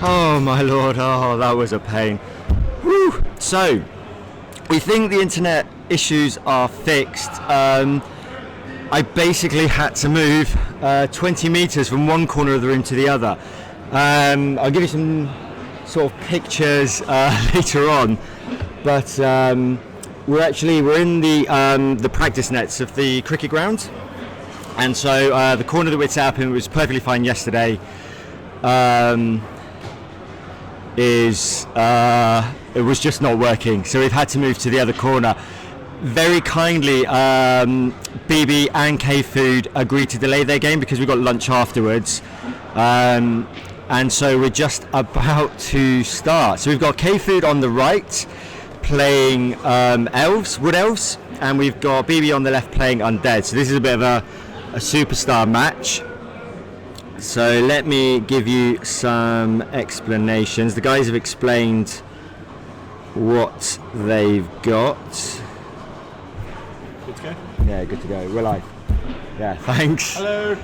Oh my lord, oh that was a pain. Woo. So, we think the internet issues are fixed. I basically had to move 20 meters from one corner of the room to the other. I'll give you some sort of pictures later on, but we're in the practice nets of the cricket ground, and so the corner that we'd set up in was perfectly fine yesterday. It was just not working, so we've had to move to the other corner. Very kindly, Bibi and KFoged agreed to delay their game because we got lunch afterwards, and so we're just about to start. So we've got KFoged on the right playing elves, Wood Elves, and we've got Bibi on the left playing Undead. So this is a bit of a superstar match. So let me give you some explanations. The guys have explained what they've got. Good to go? Yeah, good to go. We're live. Yeah, thanks. Hello.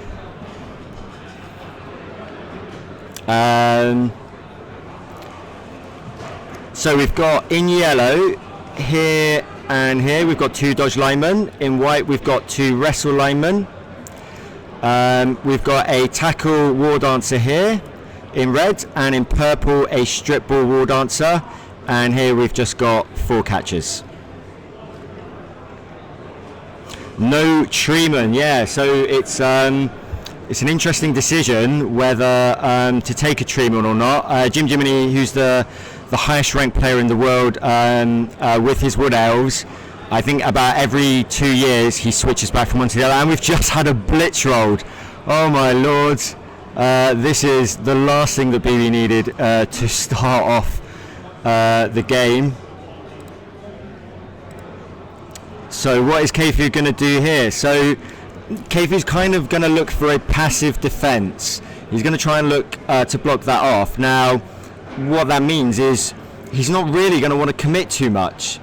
So we've got in yellow here and here, we've got 2 dodge linemen. In white, we've got 2 wrestle linemen. We've got a tackle war dancer here in red, and in purple a strip ball war dancer, and here we've just got 4 catchers. No treeman, yeah, so it's an interesting decision whether to take a treeman or not. Jim Jiminy, who's the highest ranked player in the world with his Wood Elves, I think about every 2 years he switches back from one to the other, and we've just had a blitz rolled. Oh my lord, this is the last thing that Bibi needed to start off the game. So what is KFoged going to do here? So KFoged's kind of going to look for a passive defense. He's going to try and look to block that off. Now what that means is he's not really going to want to commit too much.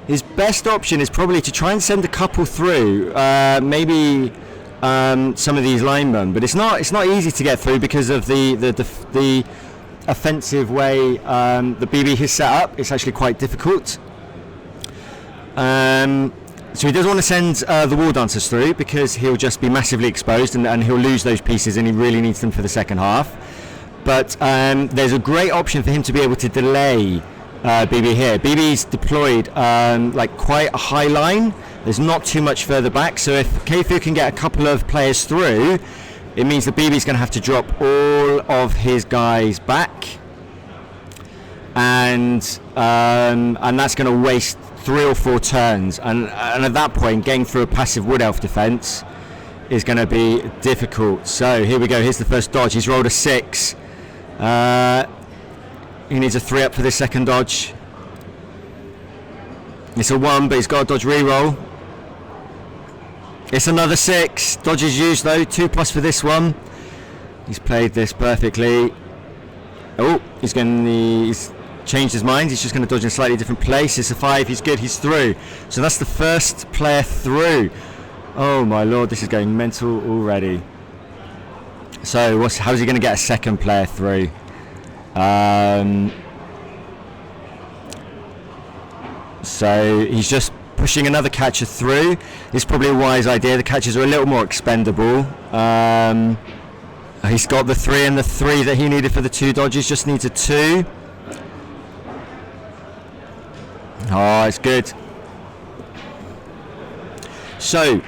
His best option is probably to try and send a couple through, maybe some of these linemen, but it's not easy to get through because of the offensive way the Bibi has set up. It's actually quite difficult. So he doesn't want to send the war dancers through because he'll just be massively exposed and he'll lose those pieces, and he really needs them for the second half. But there's a great option for him to be able to delay Bibi here. Bibi's deployed like quite a high line. There's not too much further back, so if KFoged can get a couple of players through, it means that Bibi's going to have to drop all of his guys back, and that's going to waste 3 or 4 turns, and at that point getting through a passive Wood Elf defense is going to be difficult. So here we go, here's the first dodge. He's rolled a 6. He needs a 3 up for this second dodge. It's a 1, but he's got a dodge reroll. It's another 6. Dodge is used though, 2+ for this one. He's played this perfectly. Oh, he's changed his mind. He's just going to dodge in a slightly different place. It's a 5. He's good. He's through. So that's the first player through. Oh my lord, this is going mental already. So how's he going to get a second player through? So he's just pushing another catcher through. It's probably a wise idea. The catchers are a little more expendable. He's got the 3 and the 3 that he needed for the 2 dodges. Just needs a 2. Oh, it's good. So,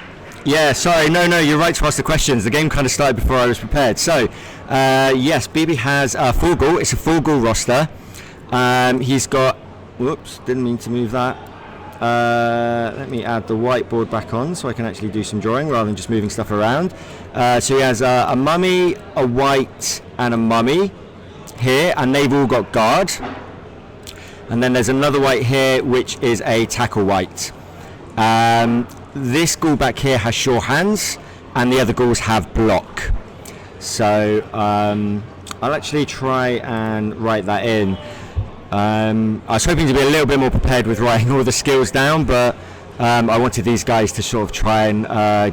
yeah, sorry, no, you're right to ask the questions. The game kind of started before I was prepared. So, yes, Bibi has a full goal. It's a full goal roster. He's got, whoops, didn't mean to move that. Let me add the whiteboard back on so I can actually do some drawing rather than just moving stuff around. So he has a mummy, a white, and a mummy here, and they've all got guard. And then there's another white here, which is a tackle white. This ghoul back here has sure hands, and the other ghouls have block. So I'll actually try and write that in. I was hoping to be a little bit more prepared with writing all the skills down, but I wanted these guys to sort of try and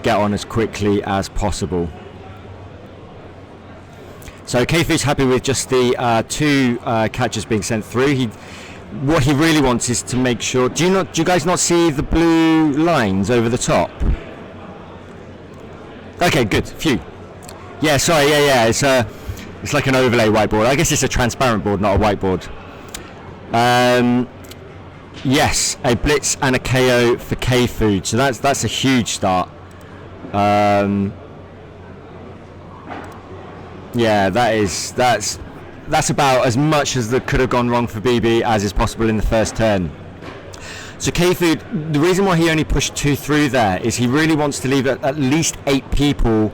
get on as quickly as possible. So KFoged's happy with just the 2 catchers being sent through. What he really wants is to make sure. Do you guys not see the blue lines over the top? Okay, good. Phew. Yeah, sorry. Yeah. It's like an overlay whiteboard. I guess it's a transparent board, not a whiteboard. Yes, a blitz and a KO for KFoged. So that's a huge start. Yeah, that's about as much as that could have gone wrong for Bibi as is possible in the first turn. So KFoged, the reason why he only pushed 2 through there is he really wants to leave at least 8 people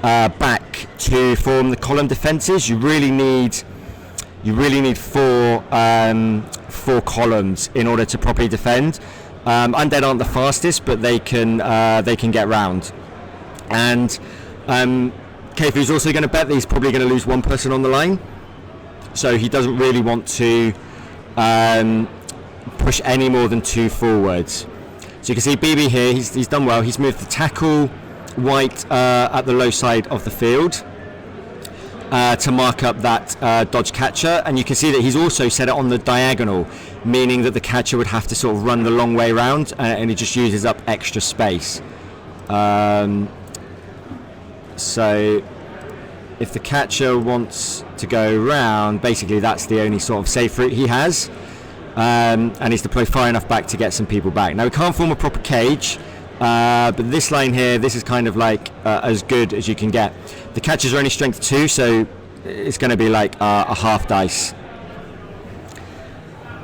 back to form the column defences. You really need 4 columns in order to properly defend. Undead aren't the fastest, but they can get round. And KFoged's also going to bet that he's probably going to lose 1 person on the line, so he doesn't really want to push any more than 2 forwards. So you can see Bibi here, he's done well. He's moved the tackle white at the low side of the field to mark up that dodge catcher, and you can see that he's also set it on the diagonal, meaning that the catcher would have to sort of run the long way around, and it just uses up extra space. So if the catcher wants to go round, basically that's the only sort of safe route he has, and he's deployed far enough back to get some people back. Now we can't form a proper cage, but this line here, this is kind of like as good as you can get. The catchers are only strength 2, so it's going to be like a half dice.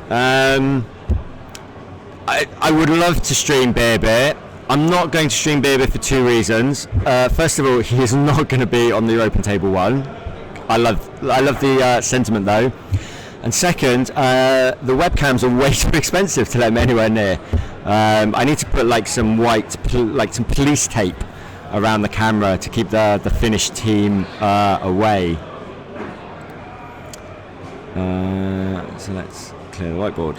I would love to stream Bibi. I'm not going to stream Bibi for 2 reasons. First of all, he is not going to be on the open table 1. I love the sentiment though. And second, the webcams are way too expensive to let him anywhere near. I need to put like some some police tape around the camera to keep the Finnish team away. So let's clear the whiteboard.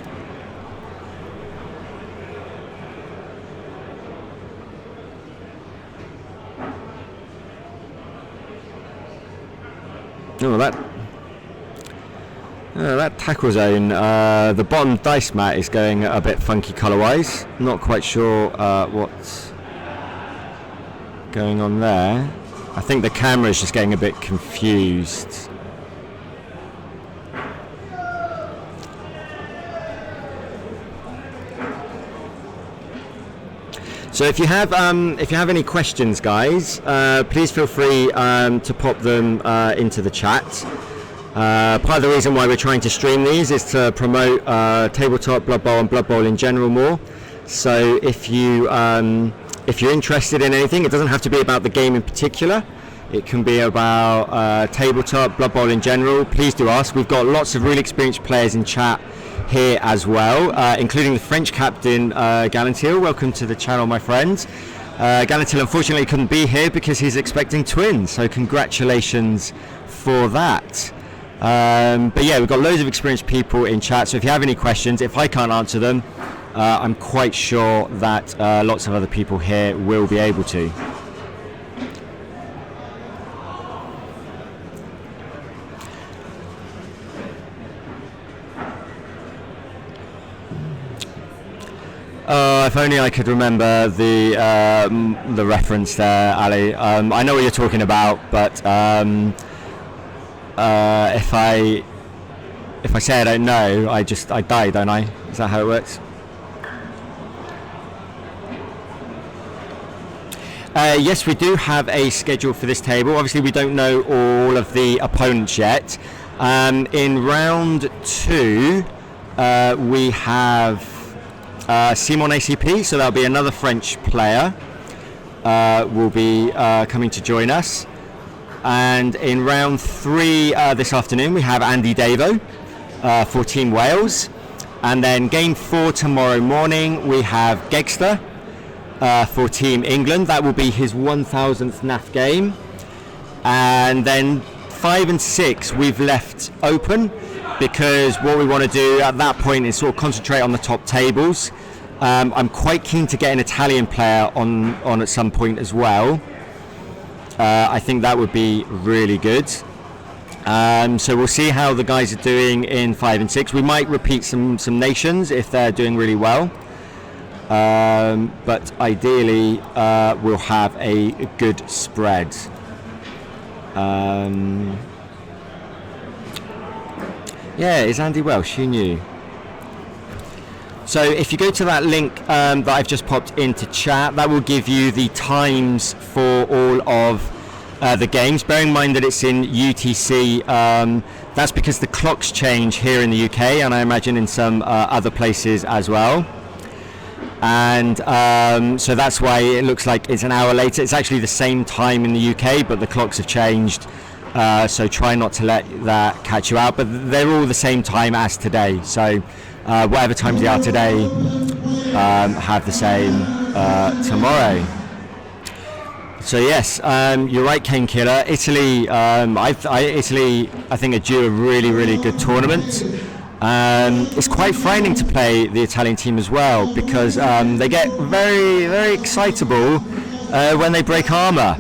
Oh, that tackle zone, the bottom dice mat is going a bit funky colour-wise. Not quite sure what's going on there. I think the camera is just getting a bit confused. So if you have any questions, guys, please feel free to pop them into the chat. Part of the reason why we're trying to stream these is to promote tabletop, Blood Bowl, and Blood Bowl in general more. So if you're interested in anything, it doesn't have to be about the game in particular. It can be about tabletop, Blood Bowl in general. Please do ask. We've got lots of really experienced players in chat here as well, including the French captain Galantil. Welcome to the channel, my friends. Galantil unfortunately couldn't be here because he's expecting twins, so congratulations for that. But yeah, we've got loads of experienced people in chat, so if you have any questions, if I can't answer them, I'm quite sure that lots of other people here will be able to. If only I could remember the reference there, Ali. I know what you're talking about, but if I say I don't know, I die, don't I? Is that how it works? Yes, we do have a schedule for this table. Obviously, we don't know all of the opponents yet. In round 2, we have Simon ACP, so that'll be another French player will be coming to join us. And in round 3 this afternoon, we have Andy Davo for Team Wales. And then game 4 tomorrow morning, we have Gegster for Team England. That will be his 1000th NAF game. And then 5 and 6 we've left open, because what we want to do at that point is sort of concentrate on the top tables. I'm quite keen to get an Italian player on at some point as well. I think that would be really good. So we'll see how the guys are doing in 5 and 6. We might repeat some nations if they're doing really well. But ideally, we'll have a good spread. Yeah, is Andy Welsh? Who knew? So if you go to that link that I've just popped into chat, that will give you the times for all of the games. Bear in mind that it's in UTC. That's because the clocks change here in the UK, and I imagine in some other places as well. And so that's why it looks like it's an hour later. It's actually the same time in the UK, but the clocks have changed. So try not to let that catch you out. But they're all the same time as today. So whatever times they are today, have the same tomorrow. So yes, you're right, Kane Killer. Italy, Italy, I think are due a really good tournament. It's quite frightening to play the Italian team as well, because they get very excitable when they break armour.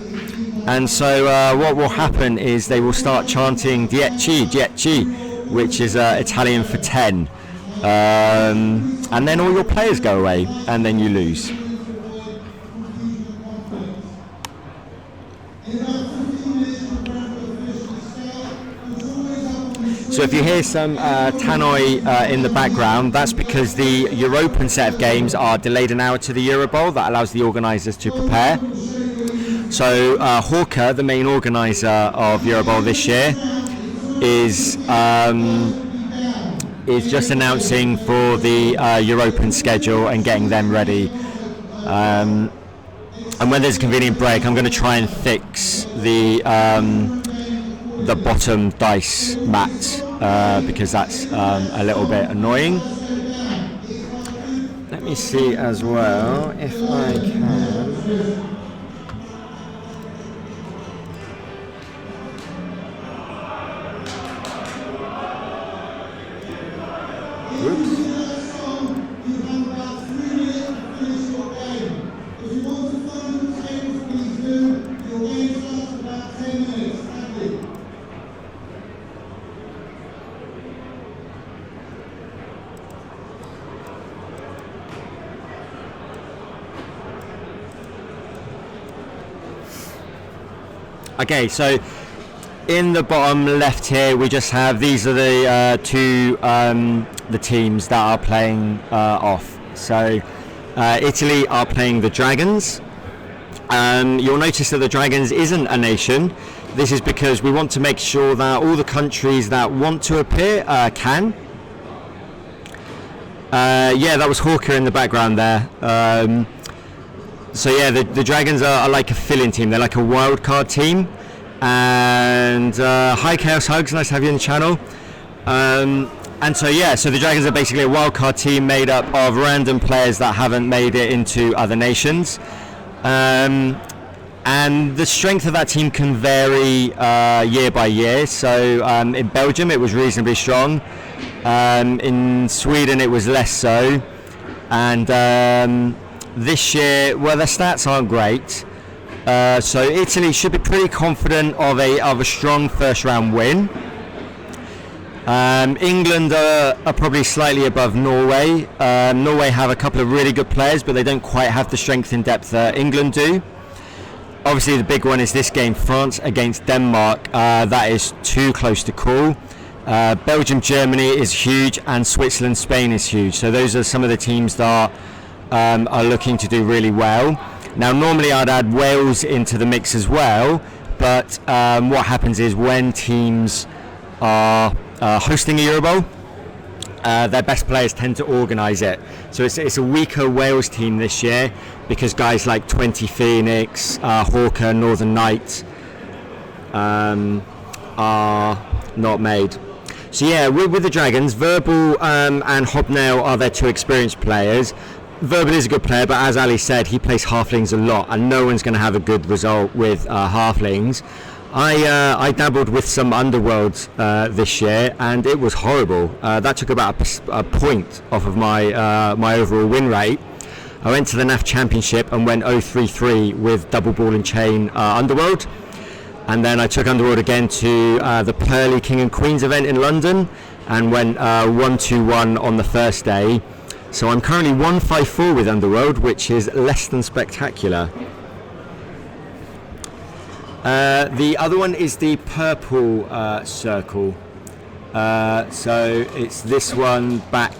And so what will happen is they will start chanting Dieci, which is Italian for 10. And then all your players go away, and then you lose. So if you hear some tannoy in the background, that's because the European set of games are delayed an hour to the Eurobowl. That allows the organisers to prepare. So Hawker, the main organiser of Eurobowl this year, is just announcing for the European schedule and getting them ready. And when there's a convenient break, I'm going to try and fix the bottom dice mat because that's a little bit annoying. Let me see as well if I can. Whoops. Okay, so in the bottom left here, we just have, these are the two the teams that are playing off. So Italy are playing the Dragons. You'll notice that the Dragons isn't a nation. This is because we want to make sure that all the countries that want to appear can. Yeah, that was Hawker in the background there. So yeah, the Dragons are like a fill-in team. They're like a wild card team. And hi Chaos Hugs, nice to have you on the channel. And so yeah, so the Dragons are basically a wild card team made up of random players that haven't made it into other nations. And the strength of that team can vary year by year. So in Belgium it was reasonably strong. In Sweden it was less so. And this year, well, their stats aren't great. So Italy should be pretty confident of a strong first round win. England are probably slightly above Norway. Norway have a couple of really good players, but they don't quite have the strength and depth that England do. Obviously the big one is this game, France against Denmark. That is too close to call. Belgium, Germany is huge, and Switzerland, Spain is huge. So those are some of the teams that are looking to do really well. Now normally I'd add Wales into the mix as well, but what happens is when teams are hosting a Eurobowl, their best players tend to organise it. So it's a weaker Wales team this year because guys like 20 Phoenix, Hawker, Northern Knight are not made. So yeah, with the Dragons, Verbal and Hobnail are their two experienced players. Verbal is a good player, but as Ali said, he plays halflings a lot, and no one's going to have a good result with halflings. I dabbled with some Underworlds this year, and it was horrible. That took about a point off of my my overall win rate. I went to the NAF Championship and went 0-3-3 with double ball and chain Underworld. and then I took Underworld again to the Pearly King and Queens event in London, and went 1-2-1 on the first day. So I'm currently 1-5-4 with Underworld, which is less than spectacular. The other one is the purple circle. So it's this one back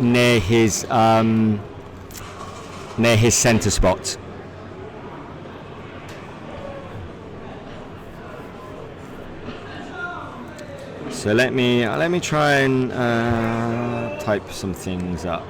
near his center spot. So let me try and type some things up.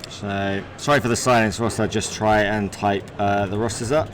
So, sorry for the silence whilst I just try and type the rosters up.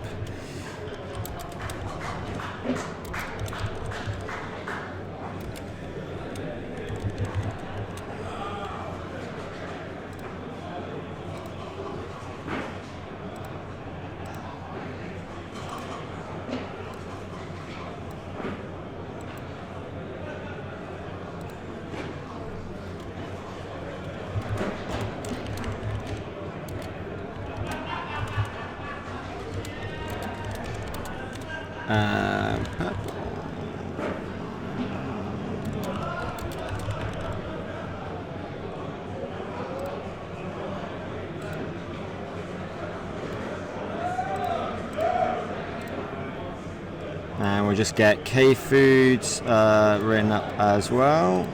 Purple. And we'll just get KFoged written up as well.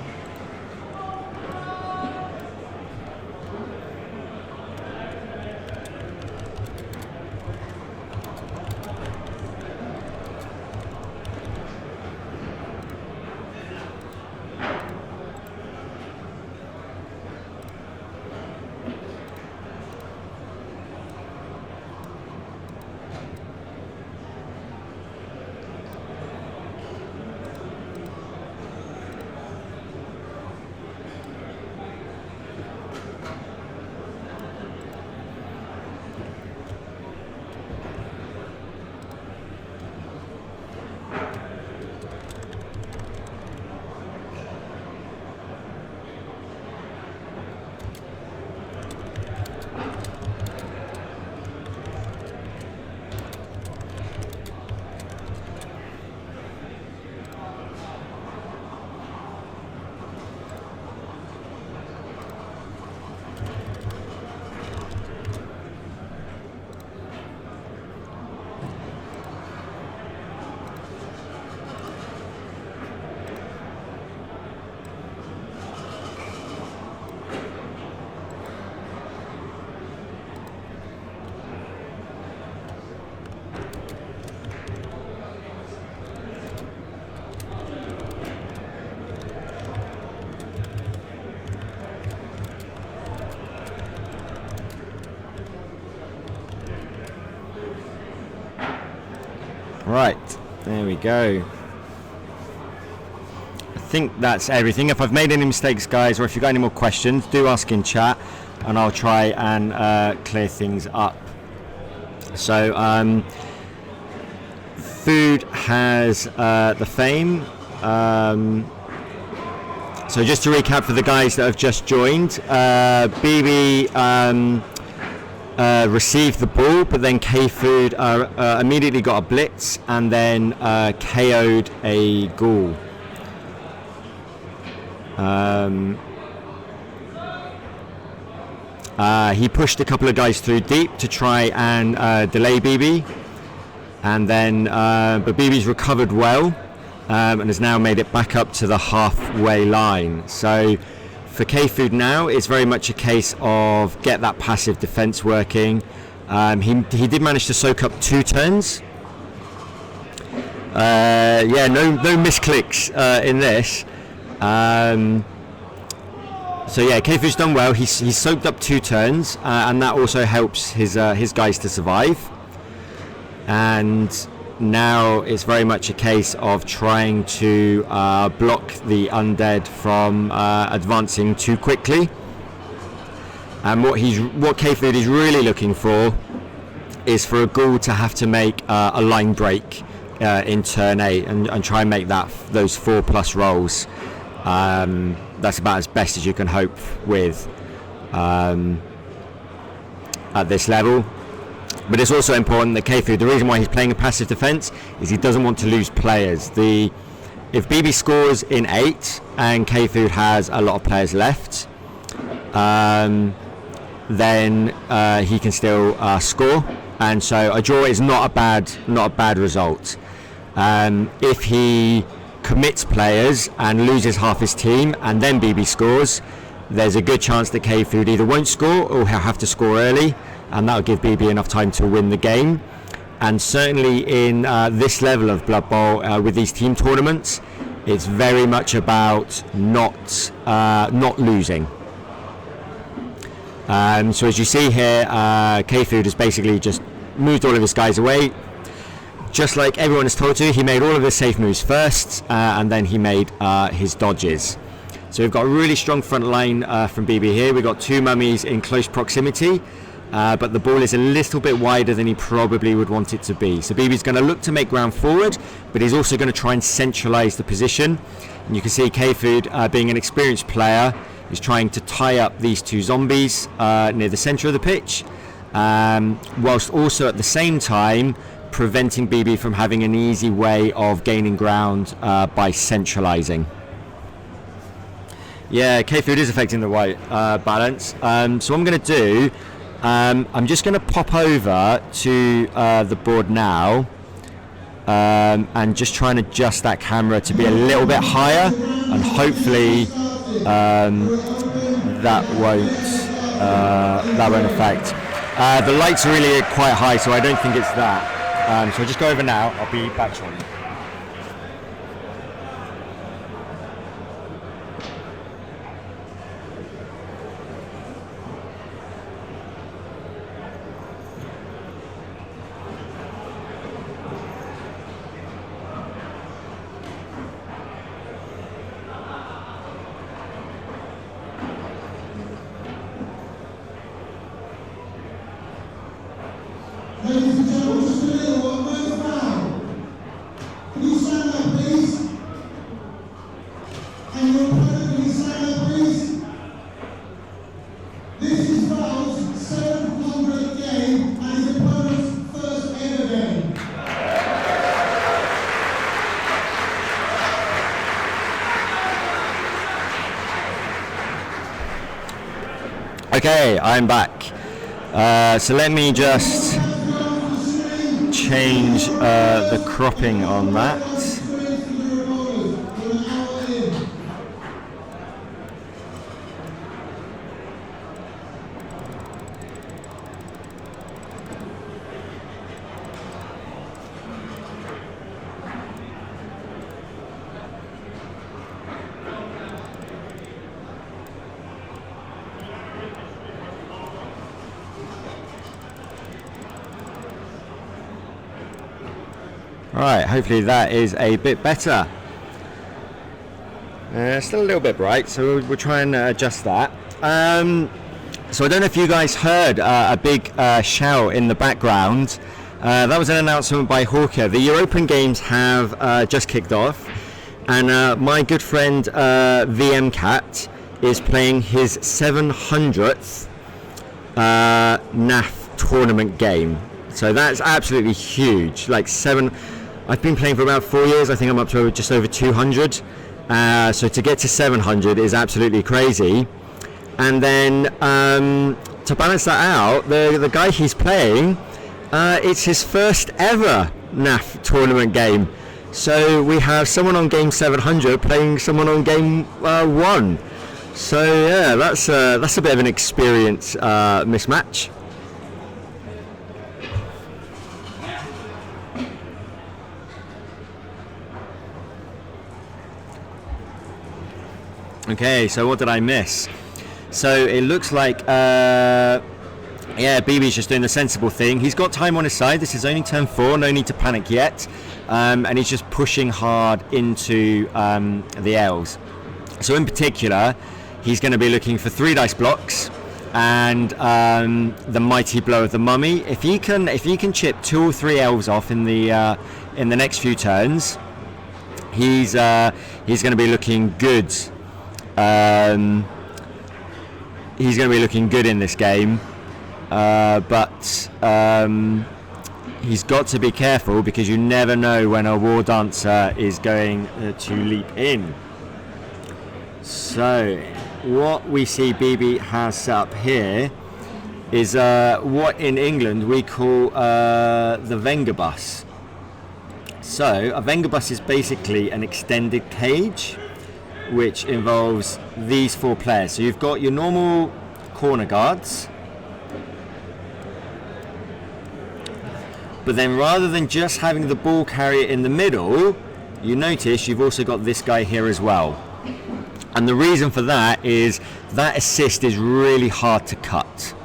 Right, there we go. I think that's everything. If I've made any mistakes, guys, or if you've got any more questions, do ask in chat. and I'll try and clear things up. So Food has the Fame. So just to recap for the guys that have just joined, Bibi received the ball, but then KFoged immediately got a blitz and then KO'd a ghoul. He pushed a couple of guys through deep to try and delay Bibi, and then but Bibi's recovered well and has now made it back up to the halfway line. So for KFoged now, it's very much a case of get that passive defense working. He did manage to soak up 2 turns. No misclicks in this. So yeah, KFoged's done well. He's soaked up 2 turns, and that also helps his guys to survive. And now it's very much a case of trying to block the Undead from advancing too quickly. And what KFoged is really looking for is for a ghoul to have to make a line break in turn 8 and try and make those 4+ rolls. That's about as best as you can hope with at this level. But it's also important that KFoged, the reason why he's playing a passive defense is he doesn't want to lose players. If Bibi scores in 8 and KFoged has a lot of players left, then he can still score, and so a draw is not a bad result. If he commits players and loses half his team and then Bibi scores, there's a good chance that KFoged either won't score or he'll have to score early, and that'll give Bibi enough time to win the game. And certainly in this level of Blood Bowl, with these team tournaments, it's very much about not losing. So as you see here, KFoged has basically just moved all of his guys away. Just like everyone is told to, he made all of his safe moves first, and then he made his dodges. So we've got a really strong front line from Bibi here. We've got 2 mummies in close proximity, but the ball is a little bit wider than he probably would want it to be. So Bibi's going to look to make ground forward, but he's also going to try and centralise the position. And you can see KFoged, being an experienced player, is trying to tie up these 2 zombies near the centre of the pitch, whilst also at the same time preventing Bibi from having an easy way of gaining ground by centralising. Yeah, KFoged is affecting the white balance. So what I'm going to do, I'm just going to pop over to the board now and just try and adjust that camera to be a little bit higher, and hopefully that won't affect. The lights are really quite high, so I don't think it's that. So I'll just go over now. I'll be back shortly. Ladies and gentlemen, just a little one more now. Can you stand up, please? And your opponent, can you stand up, please? This is Val's 700th game and his opponent's first ever game. Okay, I'm back. So let me just change the cropping on that. Right, hopefully that is a bit better. Still a little bit bright, so we'll try and adjust that. So I don't know if you guys heard a big shout in the background. That was an announcement by Hawker. The European Games have just kicked off, and my good friend VM Cat is playing his 700th NAF tournament game. So that's absolutely huge. Like I've been playing for about 4 years. I think I'm up to just over 200. So to get to 700 is absolutely crazy. And then to balance that out, the guy he's playing, it's his first ever NAF tournament game. So we have someone on game 700 playing someone on game 1. So yeah, that's a bit of an experience mismatch. Okay, so what did I miss? So it looks like Bibi's just doing the sensible thing. He's got time on his side. This is only turn 4, no need to panic yet. And he's just pushing hard into the elves. So in particular, he's going to be looking for 3 dice blocks and the mighty blow of the mummy. If he can chip 2 or 3 elves off in the next few turns, he's going to be looking good. He's going to be looking good in this game. But he's got to be careful because you never know when a war dancer is going to leap in. So what we see Bibi has set up here is what in England we call the Wenger bus. So a Wenger bus is basically an extended cage which involves these 4 players. So you've got your normal corner guards, but then rather than just having the ball carrier in the middle, you notice you've also got this guy here as well. And the reason for that is that assist is really hard to cut.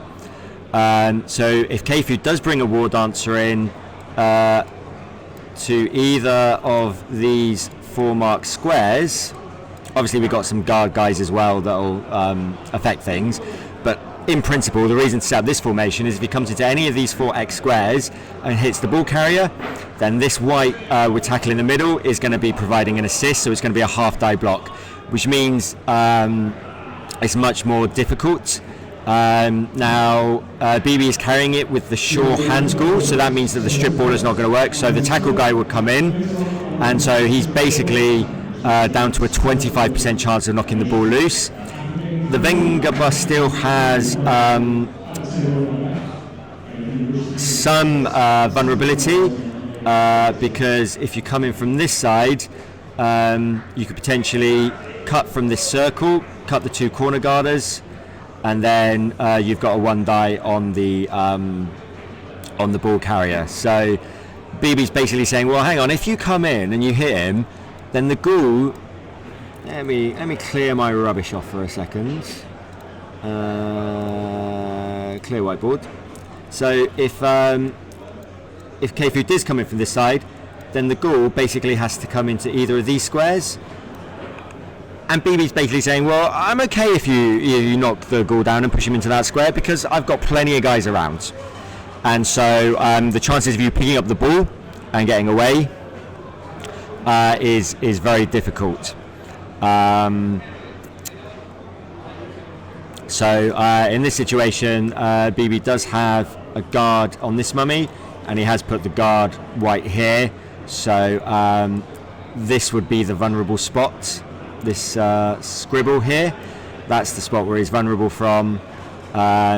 So if KFoged does bring a war dancer in to either of these 4 marked squares, obviously we've got some guard guys as well that will affect things, but in principle the reason to set up this formation is if he comes into any of these 4 X squares and hits the ball carrier, then this white with tackle in the middle is going to be providing an assist, so it's going to be a half die block, which means it's much more difficult. Now Bibi is carrying it with the Shaw hand school, so that means that the strip ball is not going to work, so the tackle guy would come in, and so he's basically down to a 25% chance of knocking the ball loose. The Wenger bus still has some vulnerability because if you come in from this side, you could potentially cut from this circle, cut the 2 corner guarders, and then you've got a 1 die on the ball carrier. So Bibi's basically saying, well, hang on, if you come in and you hit him, then the ghoul. Let me clear my rubbish off for a second. Clear whiteboard. So if KFoged does come in from this side, then the ghoul basically has to come into either of these squares. And Bibi's basically saying, well, I'm okay if you knock the ghoul down and push him into that square because I've got plenty of guys around. And so the chances of you picking up the ball and getting away is very difficult. So in this situation, Bibi does have a guard on this mummy, and he has put the guard white here. So this would be the vulnerable spot. This scribble here, that's the spot where he's vulnerable from.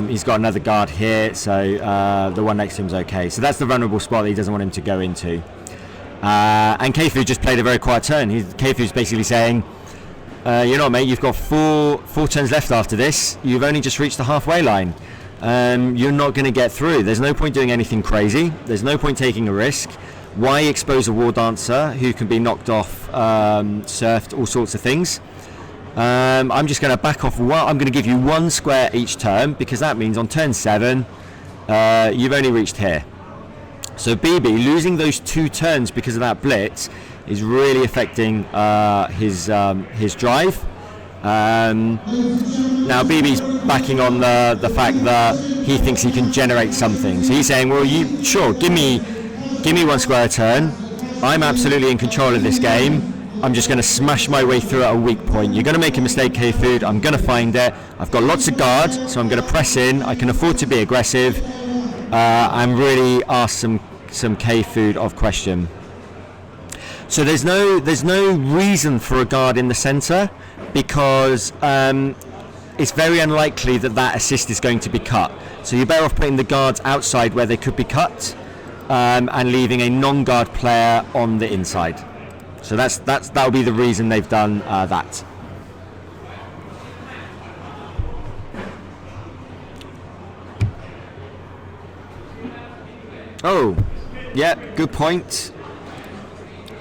He's got another guard here, so the one next to him is okay. So that's the vulnerable spot that he doesn't want him to go into. And KFoged just played a very quiet turn. KFoged's basically saying, you know what, mate, you've got four turns left after this. You've only just reached the halfway line. You're not going to get through. There's no point doing anything crazy. There's no point taking a risk. Why expose a war dancer who can be knocked off, surfed, all sorts of things? I'm just going to back off. I'm going to give you 1 square each turn, because that means on turn 7 you've only reached here. So Bibi losing those 2 turns because of that blitz is really affecting his drive. Now Bibi's backing on the fact that he thinks he can generate something. So he's saying, well, you sure, give me 1 square a turn. I'm absolutely in control of this game. I'm just going to smash my way through at a weak point. You're going to make a mistake, KFoged. I'm going to find it. I've got lots of guard, so I'm going to press in. I can afford to be aggressive. I'm really asked some KFoged of question. So there's no reason for a guard in the centre, because it's very unlikely that assist is going to be cut. So you're better off putting the guards outside where they could be cut, and leaving a non-guard player on the inside. So that'll be the reason they've done that. Oh, yeah, good point.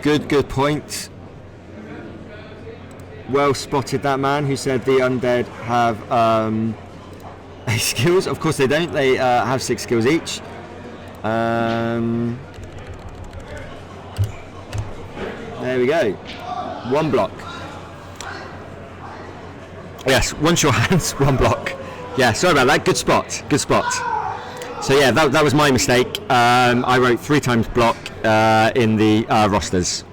Good point. Well spotted, that man who said the undead have 8 skills. Of course they don't. They have 6 skills each. There we go. 1 block. Yes, 1 short hands, 1 block. Yeah, sorry about that. Good spot. So yeah, that was my mistake. I wrote 3 times block in the rosters.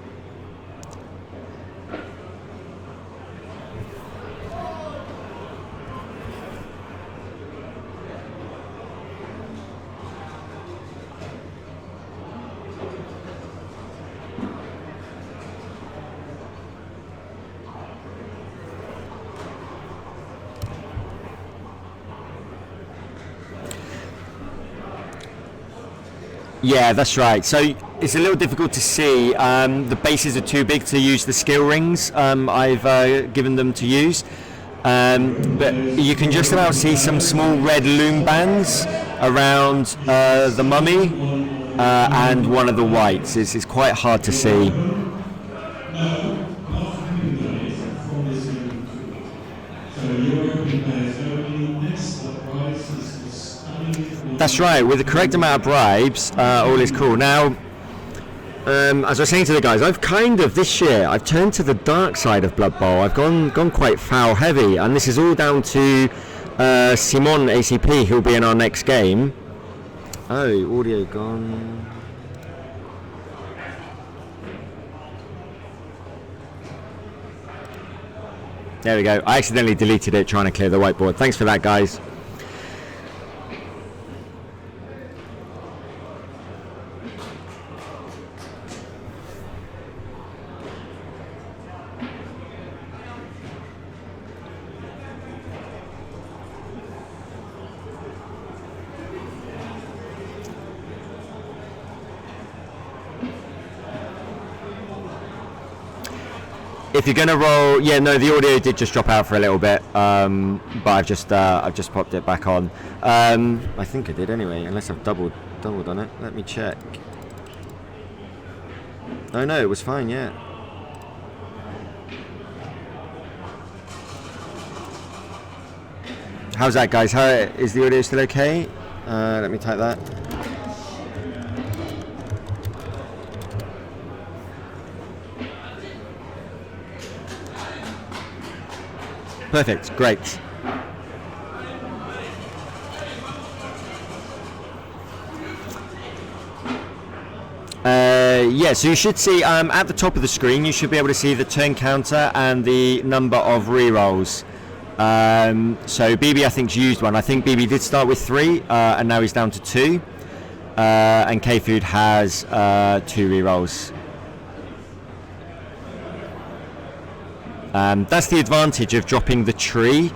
Yeah, that's right. So it's a little difficult to see. The bases are too big to use the skill rings I've given them to use. But you can just about see some small red loom bands around the mummy and one of the whites. It's quite hard to see. That's right, with the correct amount of bribes, all is cool. Now, as I was saying to the guys, I've this year, I've turned to the dark side of Blood Bowl. I've gone quite foul heavy, and this is all down to Simon ACP, who'll be in our next game. Oh, audio gone. There we go. I accidentally deleted it trying to clear the whiteboard. Thanks for that, guys. If you're gonna roll, yeah, no, the audio did just drop out for a little bit, but I've just popped it back on. I think I did anyway, unless I've doubled on it. Let me check. Oh no, it was fine, yeah. How's that, guys? How is the audio still okay? Let me type that. Perfect, great. Yeah, so you should see at the top of the screen, you should be able to see the turn counter and the number of rerolls. So Bibi, I think's used one. I think Bibi did start with 3, and now he's down to 2. And KFoged has 2 rerolls. That's the advantage of dropping the tree,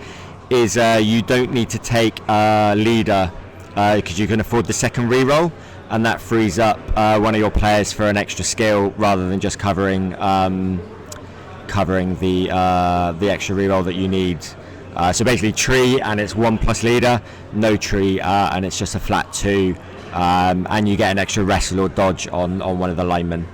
is you don't need to take leader because you can afford the second reroll, and that frees up one of your players for an extra skill rather than just covering the extra reroll that you need. So basically tree and it's 1 plus leader, no tree and it's just a flat 2, and you get an extra wrestle or dodge on one of the linemen.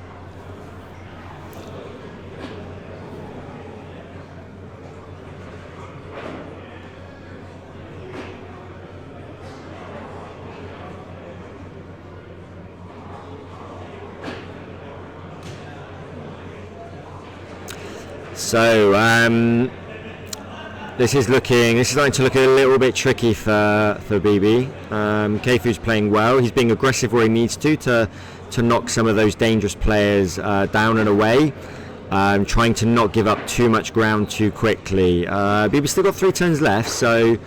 So This is starting to look a little bit tricky for Bibi. KFoged's playing well. He's being aggressive where he needs to knock some of those dangerous players down and away. Trying to not give up too much ground too quickly. Bibi's still got 3 turns left, so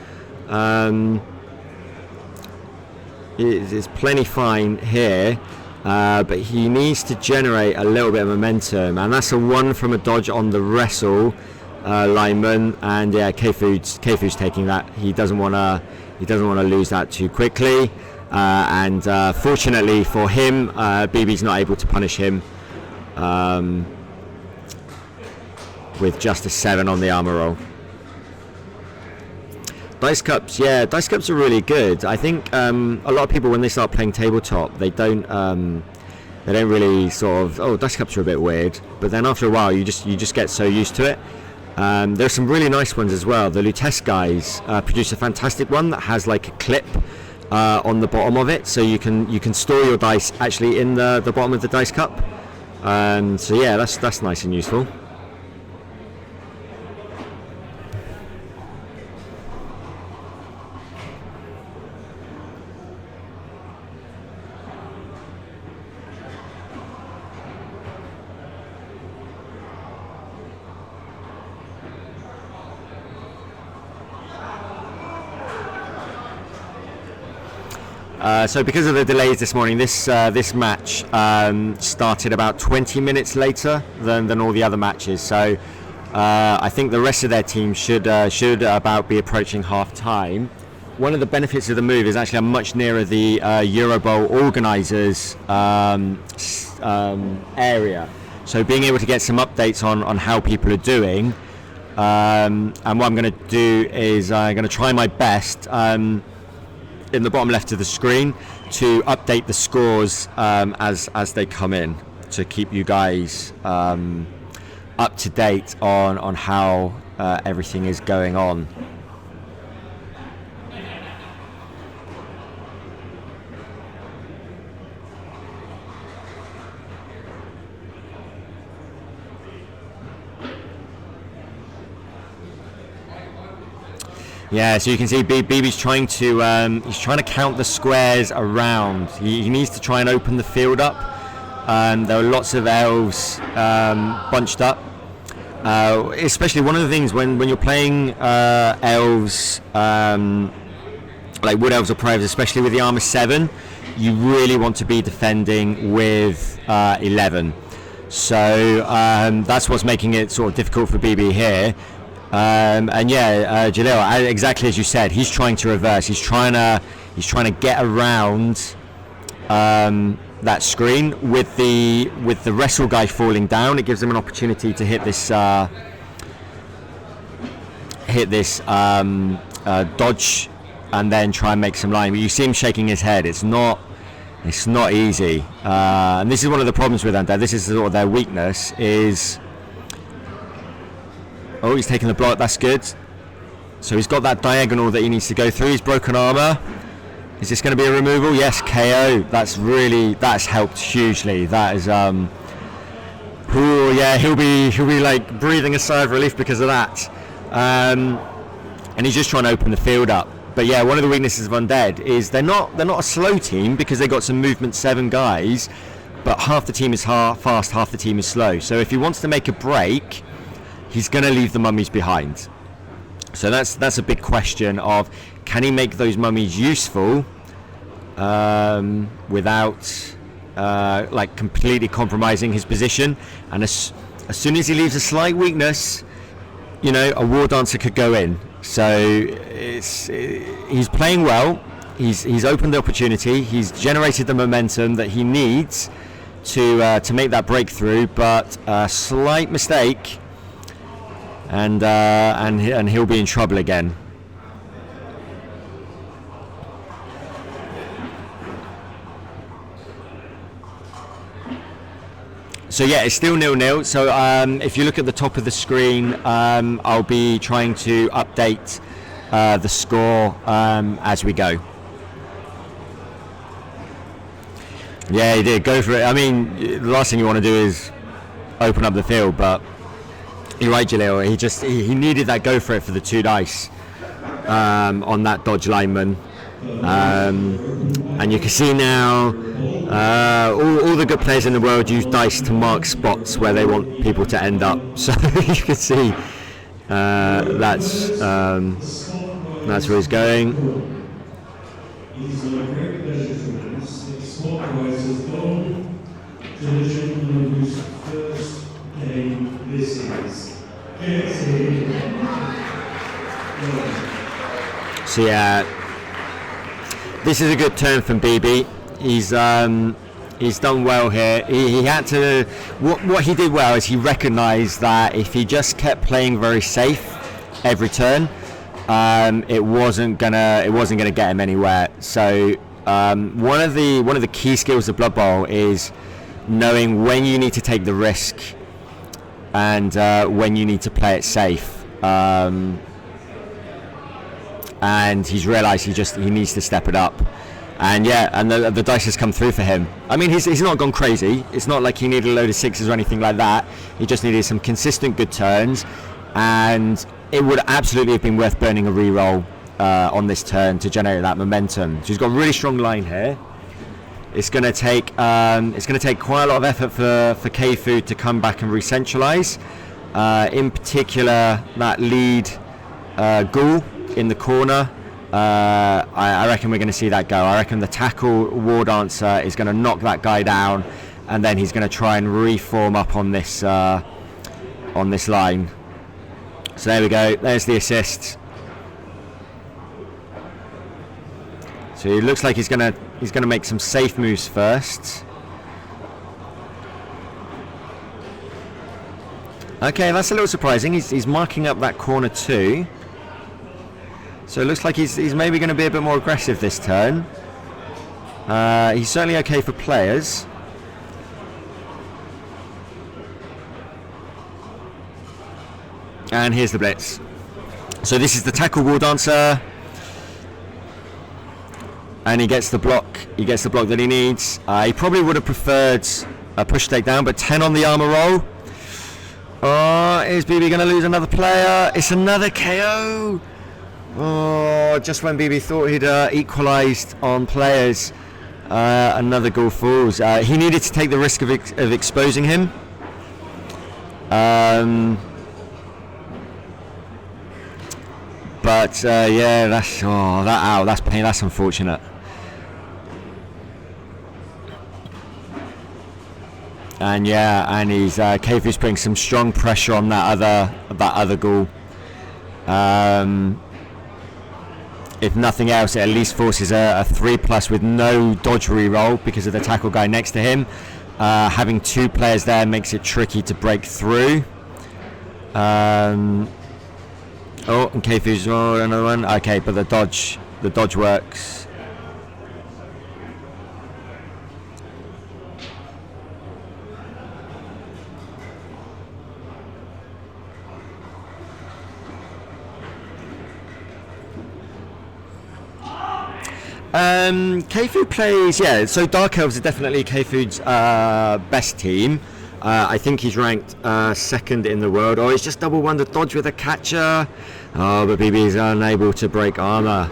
it's plenty fine here. But he needs to generate a little bit of momentum, and that's a 1 from a dodge on the wrestle lineman. And yeah, KFoged's taking that. He doesn't want to lose that too quickly. And fortunately for him, Bibi's not able to punish him. With just a 7 on the armor roll. Dice cups are really good. I think a lot of people, when they start playing tabletop, they don't really sort of, dice cups are a bit weird, but then after a while you just get so used to it. There's some really nice ones as well. The Lutece guys produce a fantastic one that has like a clip on the bottom of it, so you can store your dice actually in the bottom of the dice cup. So yeah, that's nice and useful. So because of the delays this morning, this match started about 20 minutes later than all the other matches. So I think the rest of their team should about be approaching half time. One of the benefits of the move is actually I'm much nearer the Eurobowl organisers area. So being able to get some updates on how people are doing. And what I'm going to do is I'm going to try my best in the bottom left of the screen to update the scores as they come in, to keep you guys up to date on how everything is going on. Yeah, so you can see Bibi's trying to count the squares around. He needs to try and open the field up. There are lots of elves bunched up. Especially one of the things when you're playing elves, like Wood Elves or Elves, especially with the armor 7, you really want to be defending with 11. So that's what's making it sort of difficult for Bibi here. Jalil, exactly as you said, he's trying to reverse. He's trying to get around that screen with the wrestle guy falling down. It gives him an opportunity to hit this dodge and then try and make some line. But you see him shaking his head. It's not easy. And this is one of the problems with Undead. This is sort of their weakness is. Oh, he's taking the block. That's good. So he's got that diagonal that he needs to go through. He's broken armor. Is this going to be a removal? Yes, KO. That's helped hugely. That is he'll be like breathing a sigh of relief because of that. And he's just trying to open the field up. But yeah, one of the weaknesses of Undead is they're not a slow team because they got some movement 7 guys, but half the team is fast, half the team is slow. So if he wants to make a break, he's going to leave the mummies behind. So that's a big question of, can he make those mummies useful without like completely compromising his position? And as soon as he leaves a slight weakness, a war dancer could go in. So he's playing well. He's opened the opportunity. He's generated the momentum that he needs to make that breakthrough. But a slight mistake, and he'll be in trouble again. So yeah, it's still 0-0. So if you look at the top of the screen, I'll be trying to update the score as we go. Yeah, he did. Go for it. I mean, the last thing you want to do is open up the field, but You're right, Jaleel. He needed that go for it for the 2 dice on that dodge lineman. And you can see now all the good players in the world use dice to mark spots where they want people to end up. So you can see that's where he's going. It is my great pleasure to announce that spot prizes gone to the gentleman whose first game this is. So yeah, this is a good turn from Bibi. He's done well here. He had to. What he did well is he recognised that if he just kept playing very safe every turn, it wasn't gonna get him anywhere. So one of the key skills of Blood Bowl is knowing when you need to take the risk and when you need to play it safe. And he's realised he needs to step it up. And yeah, and the dice has come through for him. I mean, he's not gone crazy. It's not like he needed a load of 6s or anything like that. He just needed some consistent good turns, and it would absolutely have been worth burning a reroll on this turn to generate that momentum. So he's got a really strong line here. It's going to take quite a lot of effort for KFoged to come back and re-centralise. In particular, that lead ghoul in the corner. I reckon we're going to see that go. I reckon the tackle war dancer is going to knock that guy down, and then he's going to try and reform up on this line. So there we go. There's the assist. So it looks like he's going to make some safe moves first. Okay, that's a little surprising. He's marking up that corner too. So it looks like he's maybe going to be a bit more aggressive this turn. He's certainly okay for players. And here's the blitz. So this is the tackle war dancer. And he gets the block. He gets the block that he needs. He probably would have preferred a push takedown, but 10 on the armor roll. Oh, is Bibi going to lose another player? It's another KO. Oh, just when Bibi thought he'd equalised on players, another goal falls. He needed to take the risk of exposing him. But yeah, that's pain. That's unfortunate. And yeah, and he's KFoged's putting some strong pressure on that other goal. If nothing else, it at least forces a 3+ with no dodge reroll because of the tackle guy next to him. Having 2 players there makes it tricky to break through. And KFoged's another one. Okay, but the dodge works. KFoged plays, so Dark Elves are definitely KFoged's best team. I think he's ranked 2nd in the world. Oh, he's just double wonder dodge with a catcher. Oh, but Bibi is unable to break armor.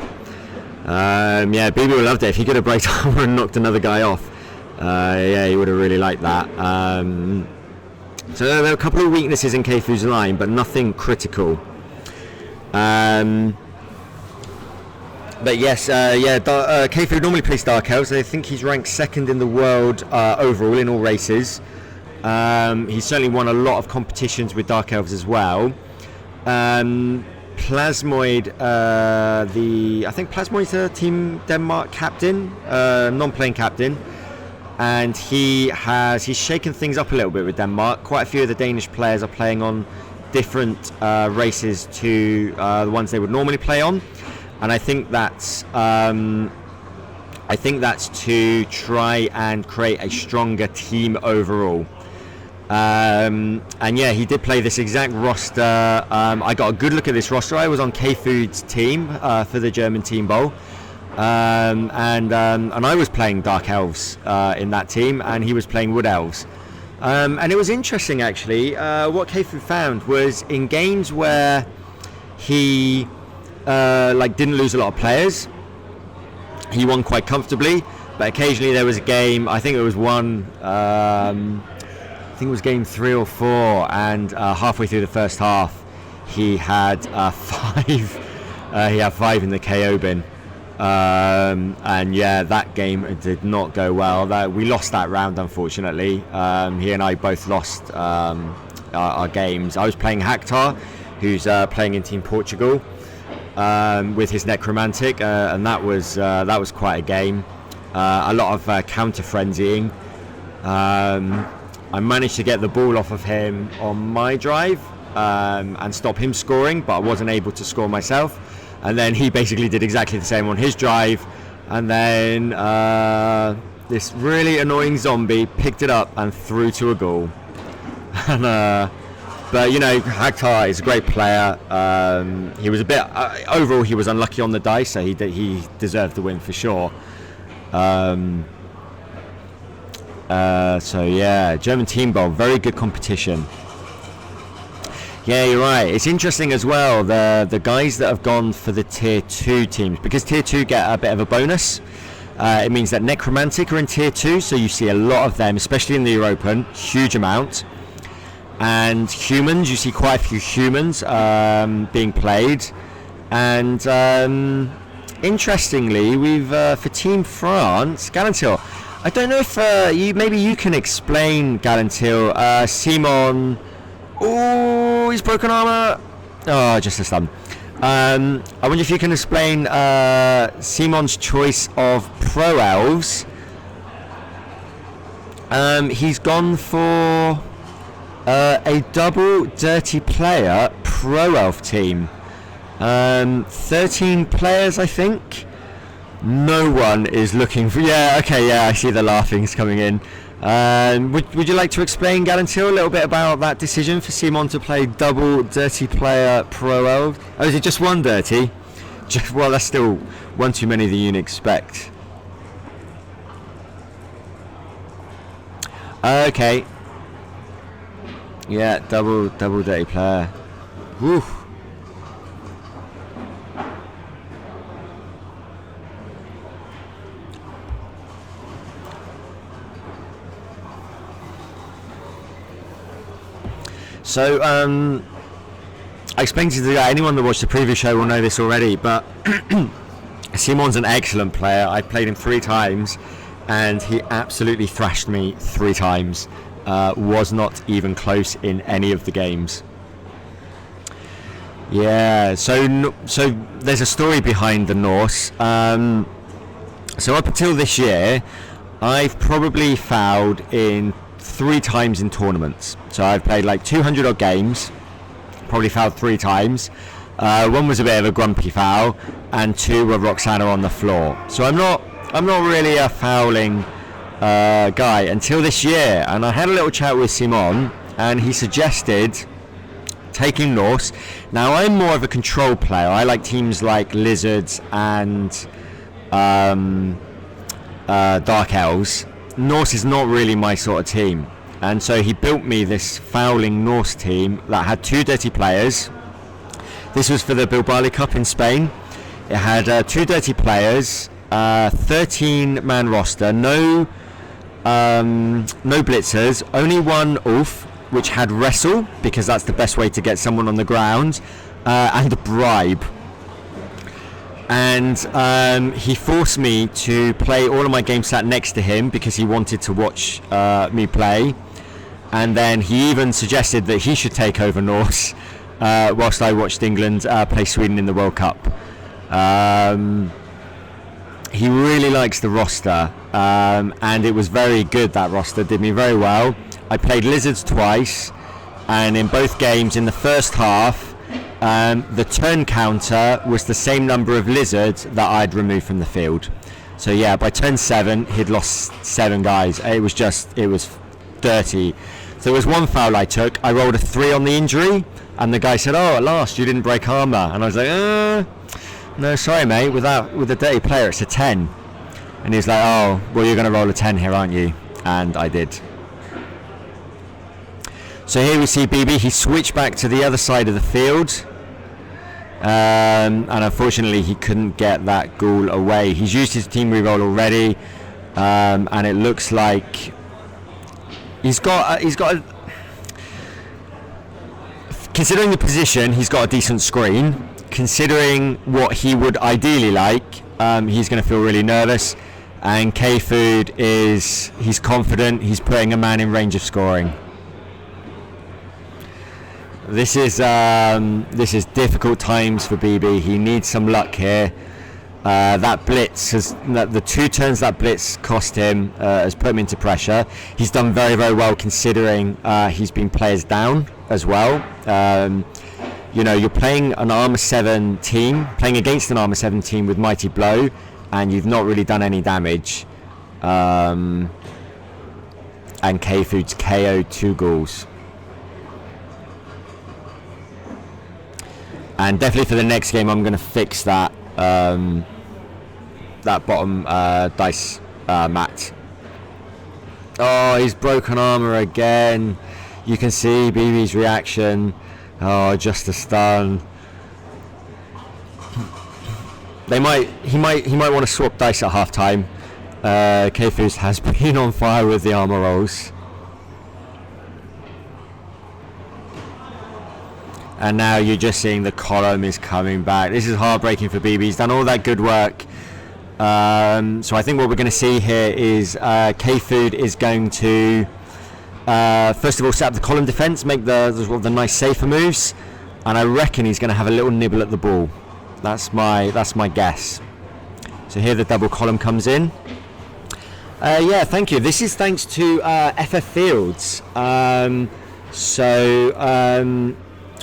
Bibi would have loved it if he could have break armor and knocked another guy off. He would have really liked that. So there are a couple of weaknesses in KFoged's line, but nothing critical. But yes, KFoged normally plays Dark Elves. I think he's ranked 2nd in the world overall in all races. He's certainly won a lot of competitions with Dark Elves as well. Plasmoid, I think Plasmoid's the Team Denmark captain, non-playing captain, and he's shaken things up a little bit with Denmark. Quite a few of the Danish players are playing on different races to the ones they would normally play on. And I think that's to try and create a stronger team overall. And yeah, he did play this exact roster. I got a good look at this roster. I was on KFoged's team for the German Team Bowl, and I was playing Dark Elves in that team, and he was playing Wood Elves. And it was interesting actually. What KFoged found was in games where he didn't lose a lot of players, he won quite comfortably. But occasionally there was a game, I think it was one, I think it was game 3 or 4, and halfway through the first half he had 5. He had 5 in the KO bin. And yeah, that game did not go well. We lost that round, unfortunately. He and I both lost our games. I was playing Hactar, who's playing in Team Portugal, with his Necromantic, and that was quite a game. A lot of counter frenzying. I managed to get the ball off of him on my drive and stop him scoring, but I wasn't able to score myself. And then he basically did exactly the same on his drive, and then this really annoying zombie picked it up and threw to a goal. And but you know, Hactar is a great player. He was a bit overall he was unlucky on the dice, so he deserved the win for sure. So yeah, German Team Bowl, very good competition. Yeah, you're right. It's interesting as well, the guys that have gone for the tier 2 teams, because tier 2 get a bit of a bonus. It means that Necromantic are in tier 2, so you see a lot of them, especially in the European, huge amount. And humans, you see quite a few humans being played. And interestingly, we've for Team France, Galantil, I don't know if you can explain Galantil. Simon. Oh, he's broken armor. Oh, just a stun. I wonder if you can explain Simon's choice of Pro Elves. He's gone for a double dirty player Pro Elf team. 13 players, I think. No one is looking for. Yeah, okay, yeah, I see the laughings coming in. Would you like to explain, Galantil, a little bit about that decision for Simon to play double dirty player Pro Elves? Oh, is it just one dirty? Well, that's still one too many than you'd expect. Okay. Yeah, double dirty player. Woo. So, I explained to anyone that watched the previous show will know this already, but Simon's an excellent player. I played him 3 times, and he absolutely thrashed me 3 times. Was not even close in any of the games. Yeah, so there's a story behind the Norse. So up until this year, I've probably fouled in 3 times in tournaments. So I've played like 200 odd games, probably fouled 3 times. One was a bit of a grumpy foul, and 2 were Roxana on the floor. So I'm not really a fouling guy until this year, and I had a little chat with Simon, and he suggested taking Norse. Now I'm more of a control player. I like teams like Lizards and Dark Elves. Norse is not really my sort of team, and so he built me this fouling Norse team that had 2 dirty players. This was for the Bilbao Cup in Spain. It had 2 dirty players, 13-man roster, no blitzers, only 1 Ulf, which had wrestle, because that's the best way to get someone on the ground, and a bribe. And he forced me to play all of my games sat next to him because he wanted to watch me play. And then he even suggested that he should take over Norse whilst I watched England play Sweden in the World Cup. He really likes the roster, and it was very good. That roster did me very well. I played Lizards twice, and in both games in the first half, the turn counter was the same number of Lizards that I'd removed from the field. So yeah, by turn 7 he'd lost 7 guys. It was dirty. So there was 1 foul I took. I rolled a 3 on the injury, and the guy said, "Oh, at last you didn't break armor." And I was like, "No, sorry mate, with a dirty player it's a 10. And he's like, "Oh, well, you're going to roll a 10 here, aren't you?" And I did. So here we see Bibi. He switched back to the other side of the field. And unfortunately he couldn't get that ghoul away. He's used his team reroll already. And it looks like he's got considering the position, he's got a decent screen. Considering what he would ideally like, he's going to feel really nervous. And KFoged he's confident. He's putting a man in range of scoring. This is difficult times for Bibi. He needs some luck here. That blitz the 2 turns that blitz cost him has put him into pressure. He's done very, very well considering he's been players down as well. You're playing an Armor 7 team, playing against an Armor 7 team with Mighty Blow, and you've not really done any damage. And KFoged's KO'd 2 ghouls. And definitely for the next game, I'm going to fix that bottom dice mat. Oh, he's broken armor again. You can see Bibi's reaction. Oh, just a stun. He might want to swap dice at half time. KFoged has been on fire with the armor rolls. And now you're just seeing the column is coming back. This is heartbreaking for Bibi. He's done all that good work. So I think what we're going to see here is KFoged is going to first of all set up the column defense, make the nice safer moves, and I reckon he's going to have a little nibble at the ball. That's my guess. So here the double column comes in. Yeah, thank you. This is thanks to FF Fields.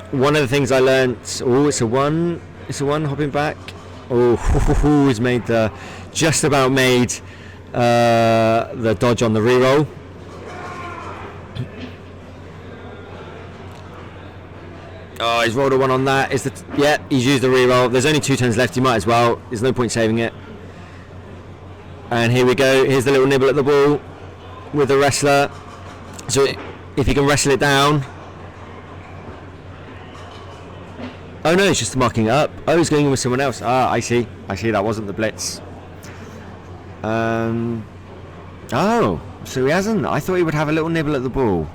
One of the things I learnt. Oh, it's a one hopping back. Oh, he's made just about made the dodge on the reroll. Oh, he's rolled a 1 on that. Yeah, he's used the reroll. There's only 2 turns left. He might as well. There's no point saving it. And here we go. Here's the little nibble at the ball with the wrestler. So if he can wrestle it down. Oh no, he's just marking it up. Oh, he's going in with someone else. Ah, I see. That wasn't the blitz. Oh, so he hasn't. I thought he would have a little nibble at the ball.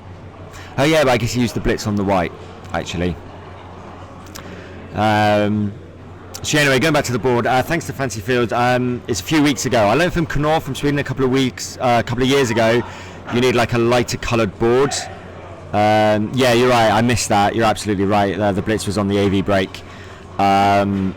Oh yeah, but I guess he used the blitz on the white, actually. So anyway, going back to the board. Thanks to Fancy Fields. It's a few weeks ago. I learned from Knorr from Sweden a couple of years ago. You need like a lighter coloured board. Yeah, you're right. I missed that. You're absolutely right. The blitz was on the AV break, and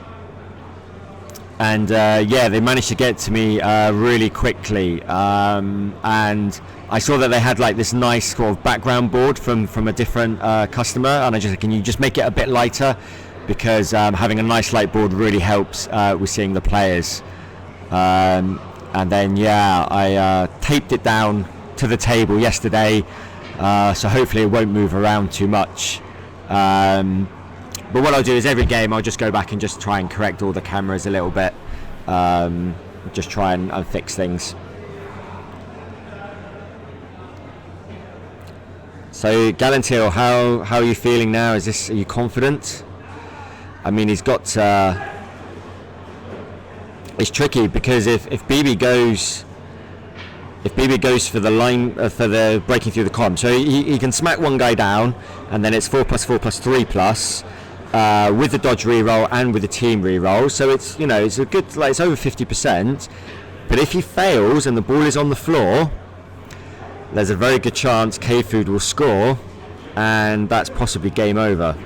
yeah, they managed to get to me really quickly. And I saw that they had like this nice sort of background board from a different customer, and I just said, can you just make it a bit lighter, because having a nice light board really helps with seeing the players. And then yeah, I taped it down to the table yesterday. So hopefully it won't move around too much. But what I'll do is every game I'll just go back and just try and correct all the cameras a little bit. Just try and fix things. So Galantil, how are you feeling now? Are you confident? I mean, he's got. It's tricky because if Bibi goes. If Bibi goes for the line for the breaking through the column, so he can smack one guy down, and then it's 4+4+3+, with the dodge reroll and with the team reroll. So it's it's a good it's over 50%. But if he fails and the ball is on the floor, there's a very good chance KFoged will score, and that's possibly game over.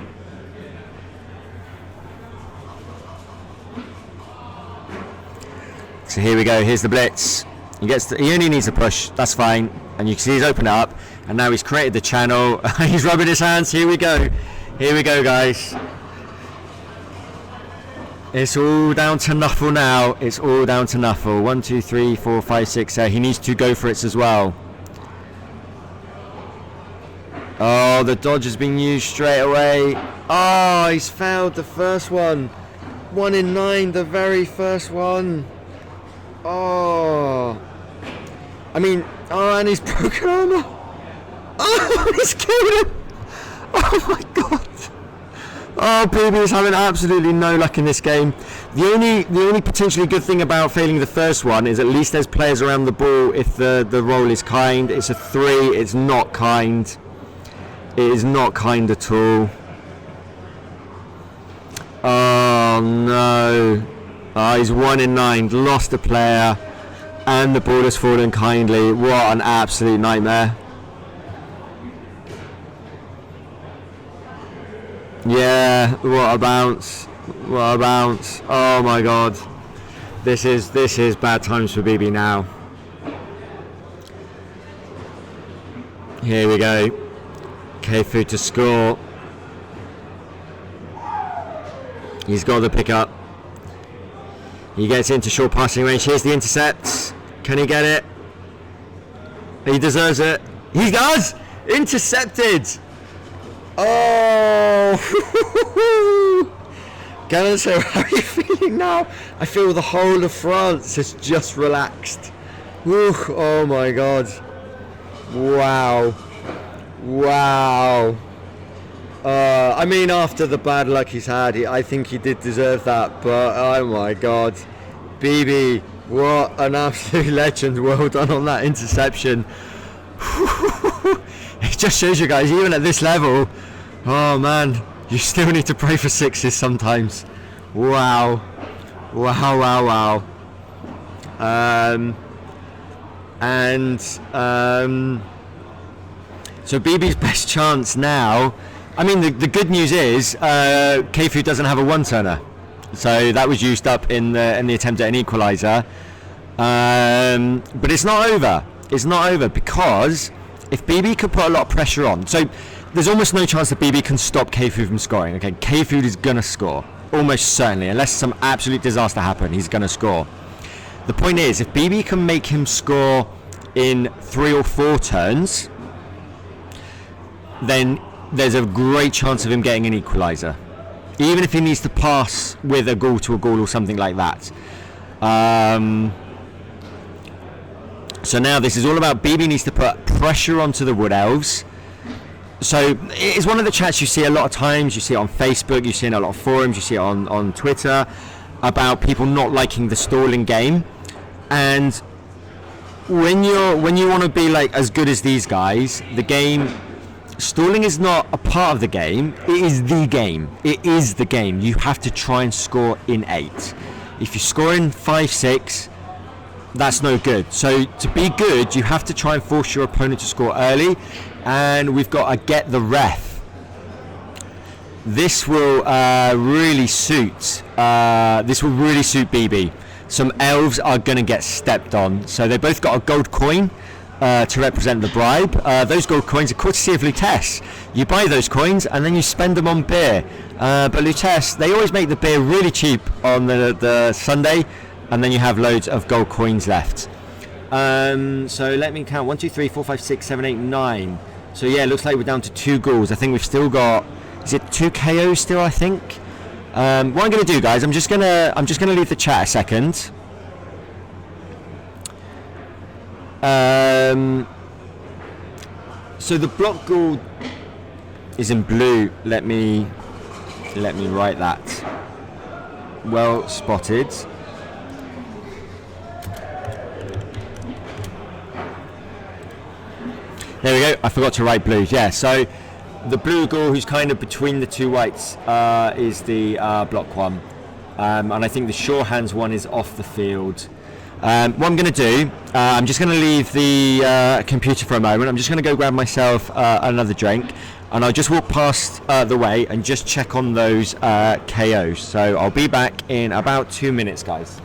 So here we go. Here's the blitz. He only needs a push, that's fine, and you can see he's opened it up, and now he's created the channel. He's rubbing his hands. Here we go, guys. It's all down to Nuffle now. It's all down to Nuffle. 1, 2, 3, 4, 5, 6. He needs to go for it as well. Oh, the dodge has been used straight away. Oh, he's failed the first one. 1 in 9, the very first one. Oh. I mean, and he's broken armor. Oh, he's killed him. Oh my god. Oh, Bibi is having absolutely no luck in this game. The only potentially good thing about failing the first one is at least there's players around the ball if the roll is kind. It's a 3, it's not kind. It is not kind at all. Oh no. Oh, he's 1 in 9, lost a player, and the ball has fallen kindly. What an absolute nightmare. Yeah, what a bounce. What a bounce. Oh my god. This is bad times for Bibi now. Here we go. KFoged to score. He's got the pickup. He gets into short passing range. Here's the intercept. Can he get it? He deserves it. He does! Intercepted! Oh! Gallo, how are you feeling now? I feel the whole of France has just relaxed. Whew, oh my god. Wow. Wow. I mean, after the bad luck he's had, I think he did deserve that, but oh my god. Bibi, what an absolute legend. Well done on that interception. It just shows you guys, even at this level, oh man, you still need to pray for 6s sometimes. Wow. Wow. So Bibi's best chance now, I mean the good news is KFoged doesn't have a 1-turner, so that was used up in the attempt at an equaliser, but it's not over. It's not over, because if Bibi could put a lot of pressure on, so there's almost no chance that Bibi can stop KFoged from scoring. Okay, KFoged is gonna score, almost certainly, unless some absolute disaster happen, he's gonna score. The point is, if Bibi can make him score in 3 or 4 turns, then there's a great chance of him getting an equaliser, even if he needs to pass with a goal to a goal or something like that. So now this is all about Bibi needs to put pressure onto the Wood Elves. So it's one of the chats you see a lot of times. You see it on Facebook, you see it in a lot of forums, you see it on Twitter, about people not liking the stalling game. And when you want to be like as good as these guys, the game, stalling is not a part of the game, it is the game. It is the game. You have to try and score in 8. If you score in 5, 6, that's no good. So to be good, you have to try and force your opponent to score early, and we've got to get the ref. This will really suit Bibi. Some elves are going to get stepped on. So they both got a gold coin to represent the bribe. Those gold coins are courtesy of Lutece. You buy those coins and then you spend them on beer. But Lutece, they always make the beer really cheap on the Sunday, and then you have loads of gold coins left. So let me count. 1, 2, 3, 4, 5, 6, 7, 8, 9. So yeah, it looks like we're down to 2 goals. I think we've still got, is it 2 KOs still, I think? What I'm going to do, guys, I'm just going to leave the chat a second. So the block goal is in blue. Let me write that. Well spotted. There we go. I forgot to write blue. Yeah. So the blue goal, who's kind of between the 2 whites, is the block one, and I think the sure hands one is off the field. What I'm going to do, I'm just going to leave the computer for a moment. I'm just going to go grab myself another drink, and I'll just walk past the way and just check on those KOs. So I'll be back in about 2 minutes, guys.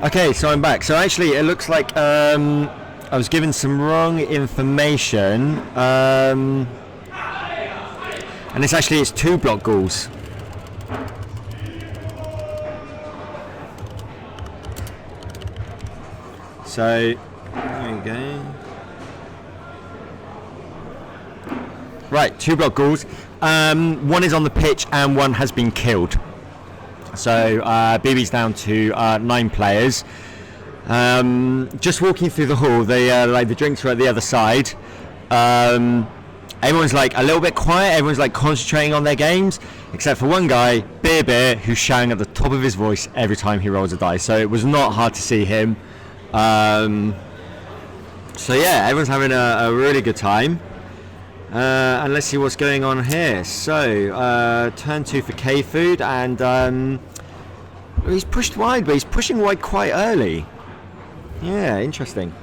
Okay, so I'm back. So actually, it looks like I was given some wrong information, and it's 2 block ghouls. So there you go. Right, 2 block ghouls. One is on the pitch and one has been killed. So Bibi's down to 9 players. Just walking through the hall, the drinks are at the other side. Everyone's like a little bit quiet. Everyone's like concentrating on their games, except for one guy, Bibi, who's shouting at the top of his voice every time he rolls a dice. So it was not hard to see him. So yeah, everyone's having a really good time. And let's see what's going on here. So turn 2 for KFoged, and he's pushed wide, but he's pushing wide quite early. Yeah, interesting.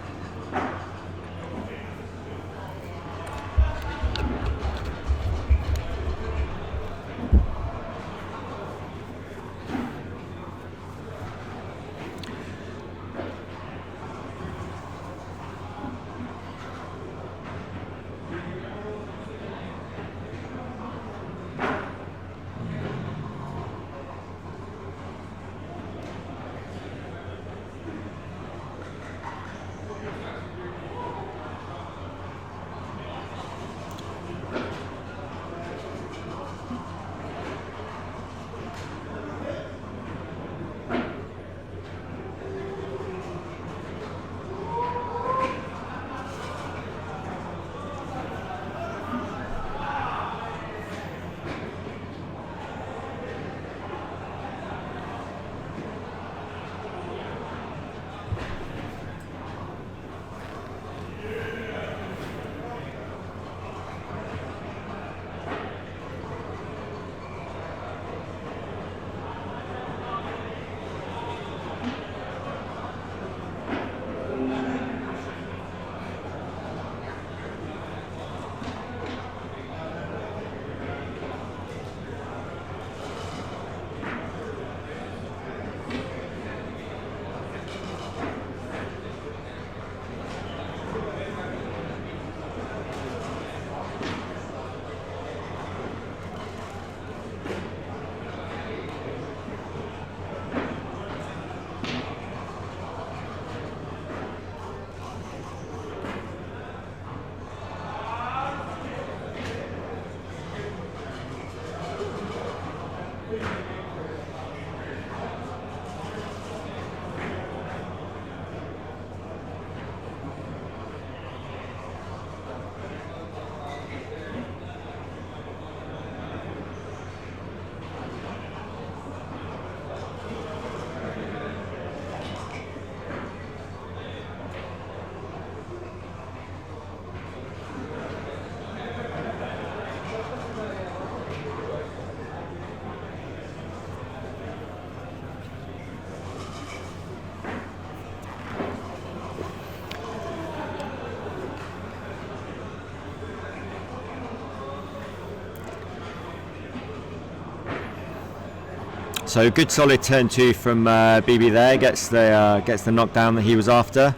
So good solid turn 2 from Bibi there, gets the knockdown that he was after,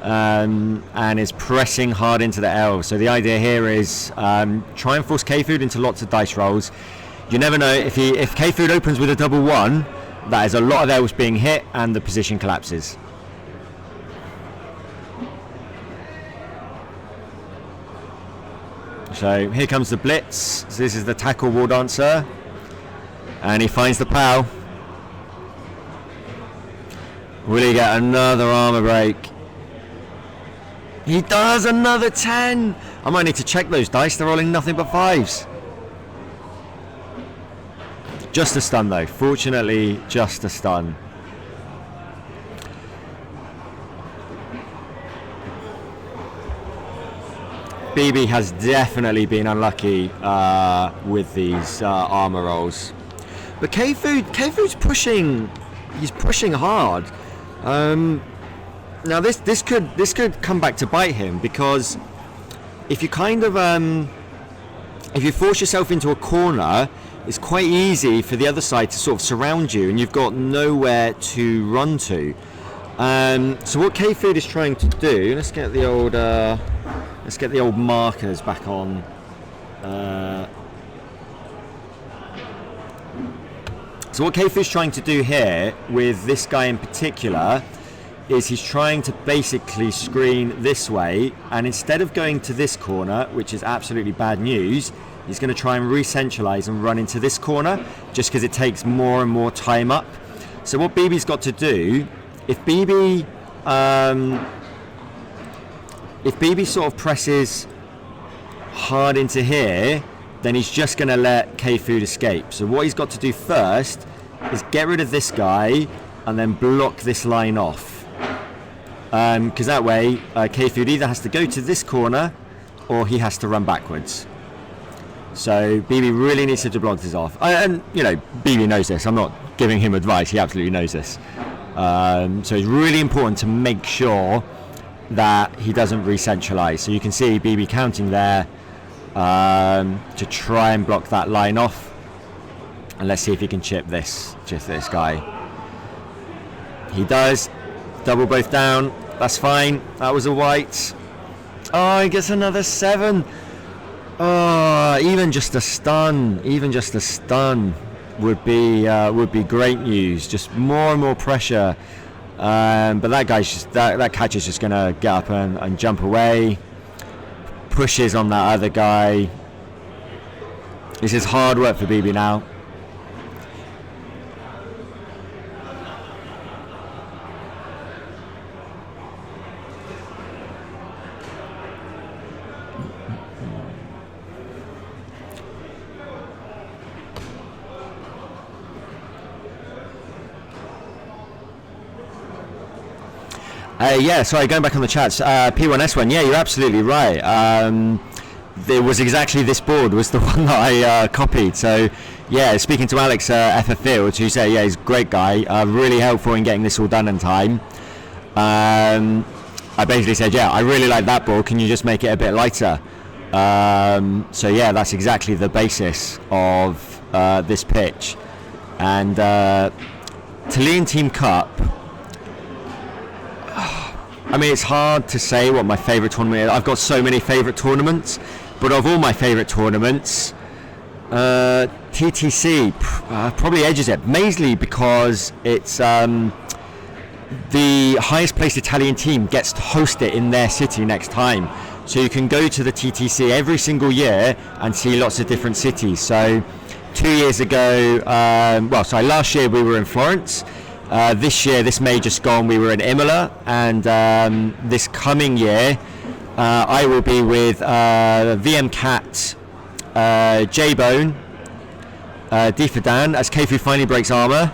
and is pressing hard into the elves. So the idea here is try and force KFoged into lots of dice rolls. You never know, if KFoged opens with a double 1, that is a lot of elves being hit and the position collapses. So here comes the blitz. So this is the tackle war dancer. And he finds the POW. Will he get another armor break? He does, another 10! I might need to check those dice, they're rolling nothing but 5s. Just a stun though, fortunately just a stun. Bibi has definitely been unlucky with these armor rolls. But KFoged's pushing. He's pushing hard. Now this could come back to bite him, because if you kind of if you force yourself into a corner, it's quite easy for the other side to sort of surround you, and you've got nowhere to run to. So what KFoged is trying to do, let's get the old markers back on. So what KFoged is trying to do here with this guy in particular is he's trying to basically screen this way, and instead of going to this corner, which is absolutely bad news, he's going to try and re-centralize and run into this corner, just because it takes more and more time up. So what Bibi's got to do, if Bibi sort of presses hard into here, then he's just going to let KFoged escape. So what he's got to do first is get rid of this guy and then block this line off. Because that way, KFoged either has to go to this corner or he has to run backwards. So Bibi really needs to block this off. And, you know, Bibi knows this. I'm not giving him advice. He absolutely knows this. So it's really important to make sure that he doesn't re-centralize. So you can see Bibi counting there to try and block that line off. And let's see if he can chip this guy. He does. Double both down. That's fine. That was a white. Oh, he gets another 7. Oh, even just a stun would be great news. Just more and more pressure. But that guy's just that catcher's just gonna get up and jump away. Pushes on that other guy. This is hard work for Bibi now. Sorry, going back on the chats, P1S1, yeah, you're absolutely right. There was exactly this board was the one that I copied. So, yeah, speaking to Alex FF Fields, who said, yeah, he's a great guy, really helpful in getting this all done in time. I basically said, yeah, I really like that board, can you just make it a bit lighter? So, yeah, that's exactly the basis of this pitch. And Chilean Team Cup, I mean, it's hard to say what my favourite tournament is. I've got so many favourite tournaments, but of all my favourite tournaments, TTC probably edges it, mainly because it's the highest placed Italian team gets to host it in their city next time. So you can go to the TTC every single year and see lots of different cities. So 2 years ago, last year we were in Florence. This year, this May just gone, we were in Imola, and this coming year, I will be with VM Cat, J-Bone, D for Dan, as KFoged finally breaks armour.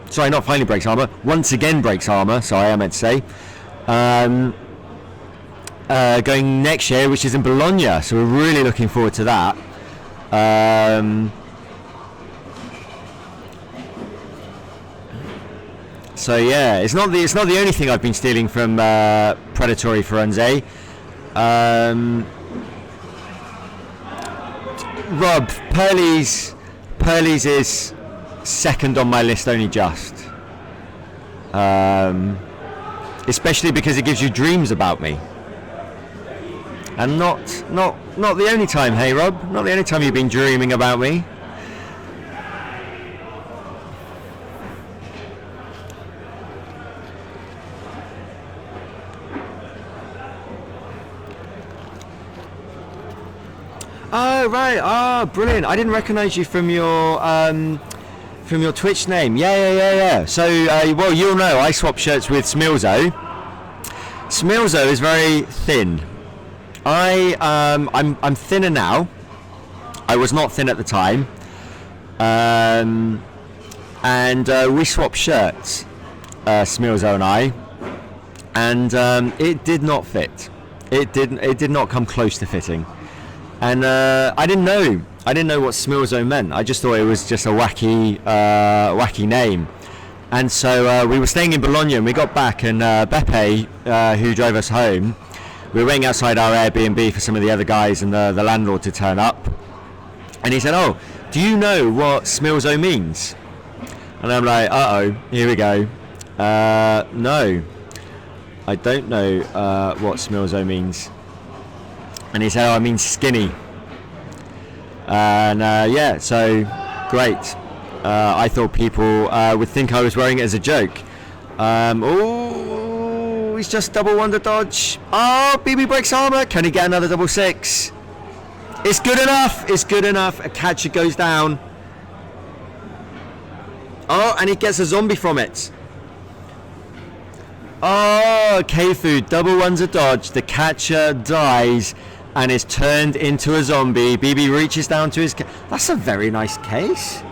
Sorry, not finally breaks armour, once again breaks armour, sorry, I meant to say. Going next year, which is in Bologna, so we're really looking forward to that. So yeah, it's not the only thing I've been stealing from Predatory Firenze. Rob, Pearly's is second on my list, only just. Especially because it gives you dreams about me. And not the only time, hey Rob, not the only time you've been dreaming about me. Oh right, brilliant! I didn't recognise you from your Twitch name. Yeah. So well, you'll know I swap shirts with Smilzo. Smilzo is very thin. I'm thinner now. I was not thin at the time. And we swapped shirts, Smilzo and I, and it did not fit. It did not come close to fitting. And I didn't know what Smilzo meant. I just thought it was just a wacky name. And so we were staying in Bologna, and we got back, and Beppe, who drove us home, we were waiting outside our Airbnb for some of the other guys and the landlord to turn up. And he said, "Oh, do you know what Smilzo means? And I'm like, uh-oh, here we go. No, I don't know what Smilzo means. And he said, oh, I mean skinny. And yeah, so great. I thought people would think I was wearing it as a joke. Oh, he's just double wonder dodge. Oh, Bibi breaks armor. Can he get another double 6? It's good enough. It's good enough. A catcher goes down. Oh, and he gets a zombie from it. Oh, KFoged double wonder dodge. The catcher dies and is turned into a zombie. Bibi reaches down to his... That's a very nice case.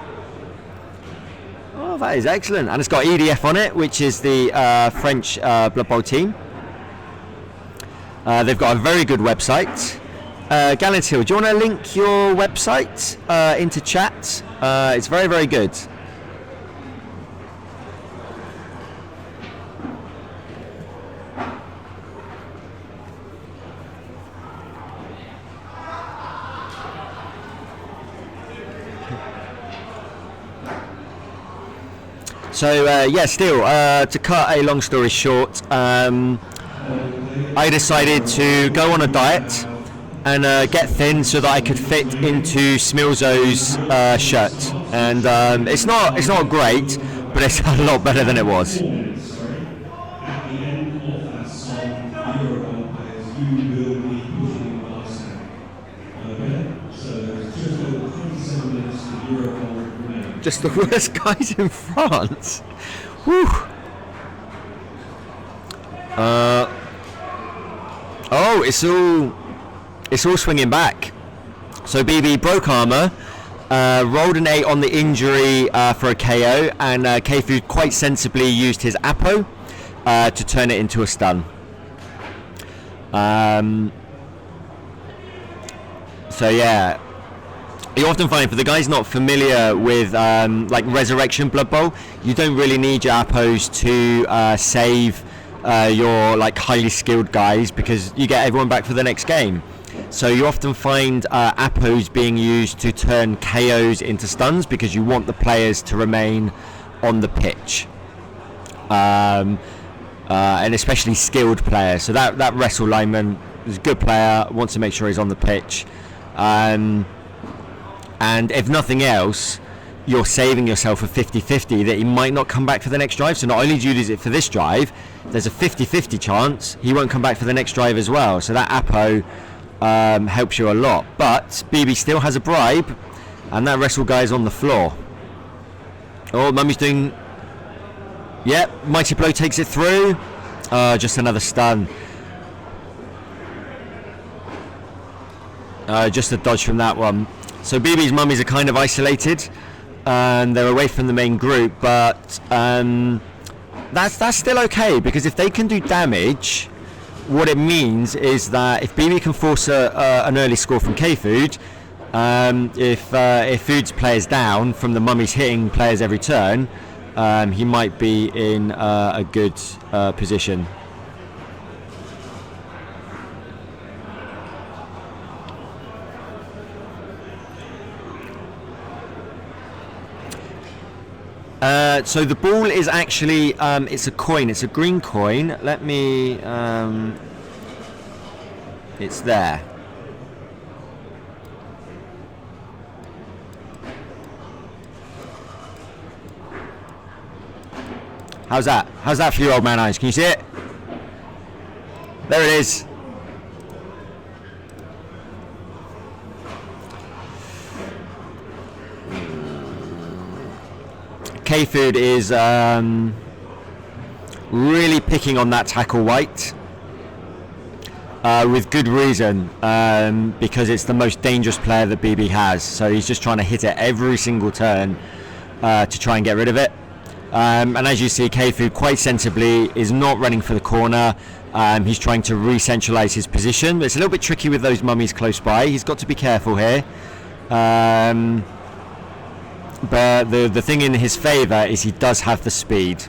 Oh, that is excellent. And it's got EDF on it, which is the French Blood Bowl team. They've got a very good website. Gallant Hill, do you want to link your website into chat? It's very, very good. So yeah, still to cut a long story short, I decided to go on a diet and get thin so that I could fit into Smilzo's shirt, and it's not great, but it's a lot better than it was. At the end of that song, Eurobowl players, you will be putting in the last name. Okay? So just over 27 minutes to Eurobowl remain. Just the worst guys in France. Whew. Oh, it's all swinging back. So Bibi broke armor, rolled an 8 on the injury for a KO, and KFoged quite sensibly used his Apo to turn it into a stun. So yeah, you often find, for the guys not familiar with like Resurrection Blood Bowl, you don't really need your Apos to save your like highly skilled guys, because you get everyone back for the next game. So you often find Apos being used to turn KOs into stuns, because you want the players to remain on the pitch, and especially skilled players. So that wrestle lineman is a good player, wants to make sure he's on the pitch, and if nothing else, you're saving yourself a 50-50 that he might not come back for the next drive. So not only do you lose it for this drive, there's a 50-50 chance he won't come back for the next drive as well. So that Apo helps you a lot. But Bibi still has a bribe, and that wrestle guy's on the floor. Oh, Mummy's doing... Yep, Mighty Blow takes it through. Just another stun. Just a dodge from that one. So Bibi's mummies are kind of isolated, and they're away from the main group, but that's still okay, because if they can do damage, what it means is that if Bibi can force an early score from KFoged, if Food's players down from the mummies hitting players every turn, he might be in a good position. So the ball is actually, it's a coin, it's a green coin. Let me, it's there. How's that? How's that for your old man eyes? Can you see it? There it is. KFoged is really picking on that tackle white with good reason, because it's the most dangerous player that Bibi has. So he's just trying to hit it every single turn to try and get rid of it. And as you see, KFoged quite sensibly is not running for the corner. He's trying to re-centralize his position. It's a little bit tricky with those mummies close by. He's got to be careful here. But the thing in his favour is he does have the speed.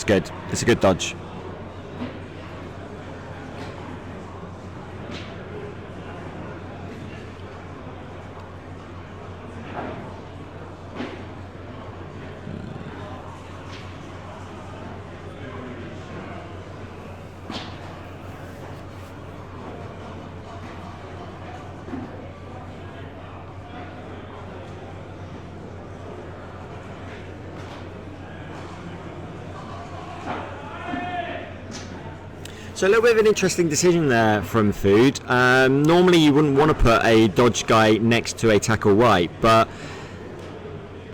It's good. It's a good dodge. So a little bit of an interesting decision there from Food. Normally you wouldn't want to put a dodge guy next to a tackle white, but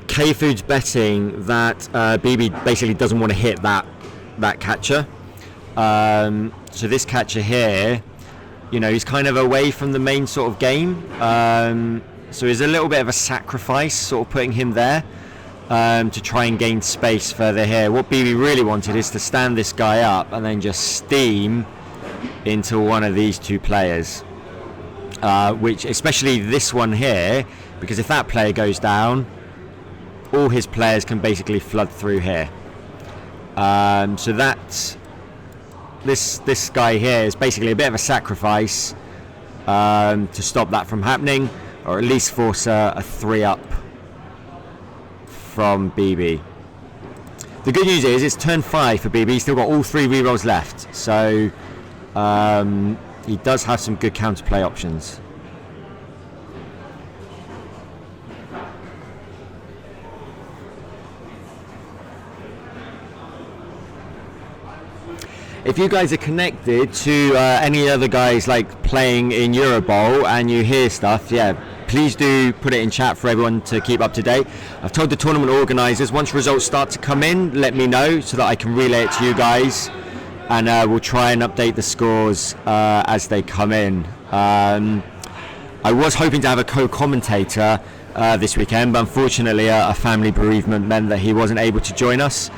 KFoged's betting that Bibi basically doesn't want to hit that catcher. So this catcher here, you know, he's kind of away from the main sort of game. So it's a little bit of a sacrifice, sort of putting him there to try and gain space further here. What Bibi really wanted is to stand this guy up and then just steam into one of these two players. Which, especially this one here, because if that player goes down, all his players can basically flood through here. So that's this guy here is basically a bit of a sacrifice to stop that from happening, or at least force a 3-up from Bibi. The good news is it's turn 5 for Bibi. He's still got all 3 rerolls left, so he does have some good counterplay options. If you guys are connected to any other guys like playing in Eurobowl and you hear stuff, yeah, please do put it in chat for everyone to keep up to date. I've told the tournament organisers once results start to come in, let me know so that I can relay it to you guys, and we'll try and update the scores as they come in. I was hoping to have a co-commentator this weekend, but unfortunately a family bereavement meant that he wasn't able to join us.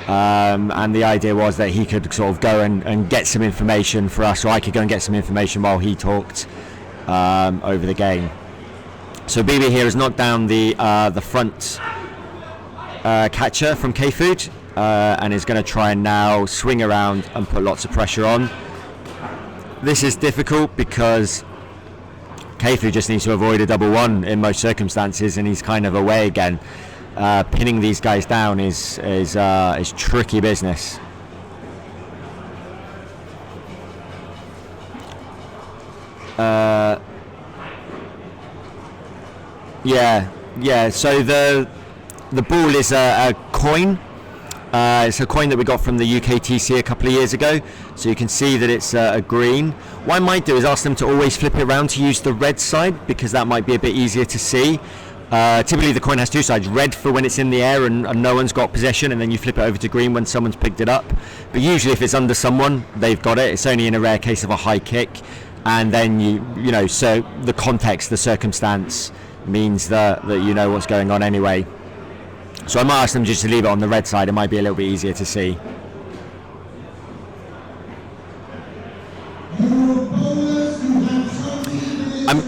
And the idea was that he could sort of go and get some information for us, or I could go and get some information while he talked over the game. So Bibi here has knocked down the front catcher from KFoged and is going to try and now swing around and put lots of pressure on. This is difficult because KFoged just needs to avoid a double one in most circumstances, and he's kind of away again. Pinning these guys down is tricky business. Yeah. So the ball is a coin. It's a coin that we got from the UKTC a couple of years ago. So you can see that it's a green. What I might do is ask them to always flip it around to use the red side, because that might be a bit easier to see. Typically the coin has 2 sides, red for when it's in the air and no one's got possession, and then you flip it over to green when someone's picked it up. But usually if it's under someone, they've got it. It's only in a rare case of a high kick, and then you know, so the context, the circumstance means that you know what's going on anyway. So I might ask them just to leave it on the red side. It might be a little bit easier to see.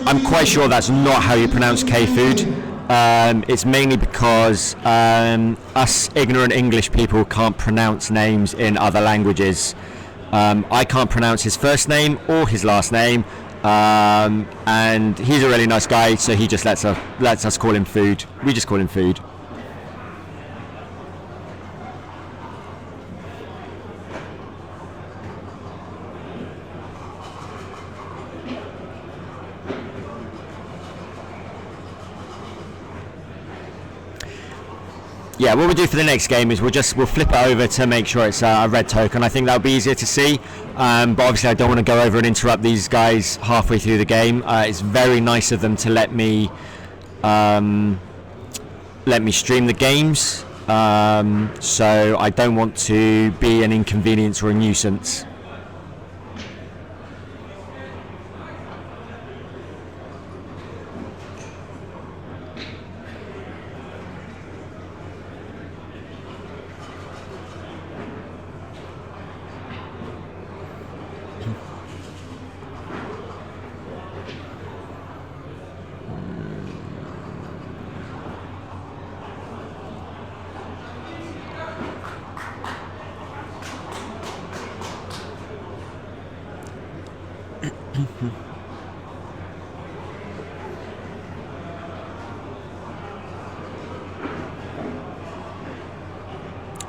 I'm quite sure that's not how you pronounce KFoged. It's mainly because us ignorant English people can't pronounce names in other languages. I can't pronounce his first name or his last name, and he's a really nice guy, so he just lets us call him Food. We just call him Food. Yeah, what we'll do for the next game is we'll flip it over to make sure it's a red token. I think that'll be easier to see, but obviously I don't want to go over and interrupt these guys halfway through the game. It's very nice of them to let me stream the games, so I don't want to be an inconvenience or a nuisance.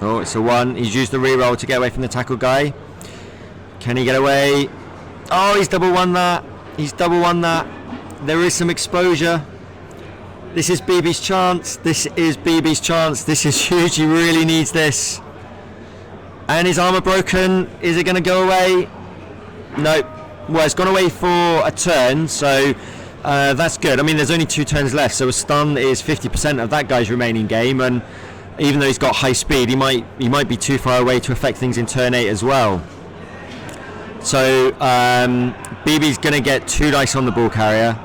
Oh, it's a 1. He's used the reroll to get away from the tackle guy. Can he get away? Oh, he's double won that. He's double won that. There is some exposure. This is Bibi's chance. This is Bibi's chance. This is huge. He really needs this. And his armor broken. Is it going to go away? No. Well, it's gone away for a turn, so that's good. I mean, there's only 2 turns left, so a stun is 50% of that guy's remaining game, and even though he's got high speed, he might be too far away to affect things in turn 8 as well. So Bibi's going to get 2 dice on the ball carrier.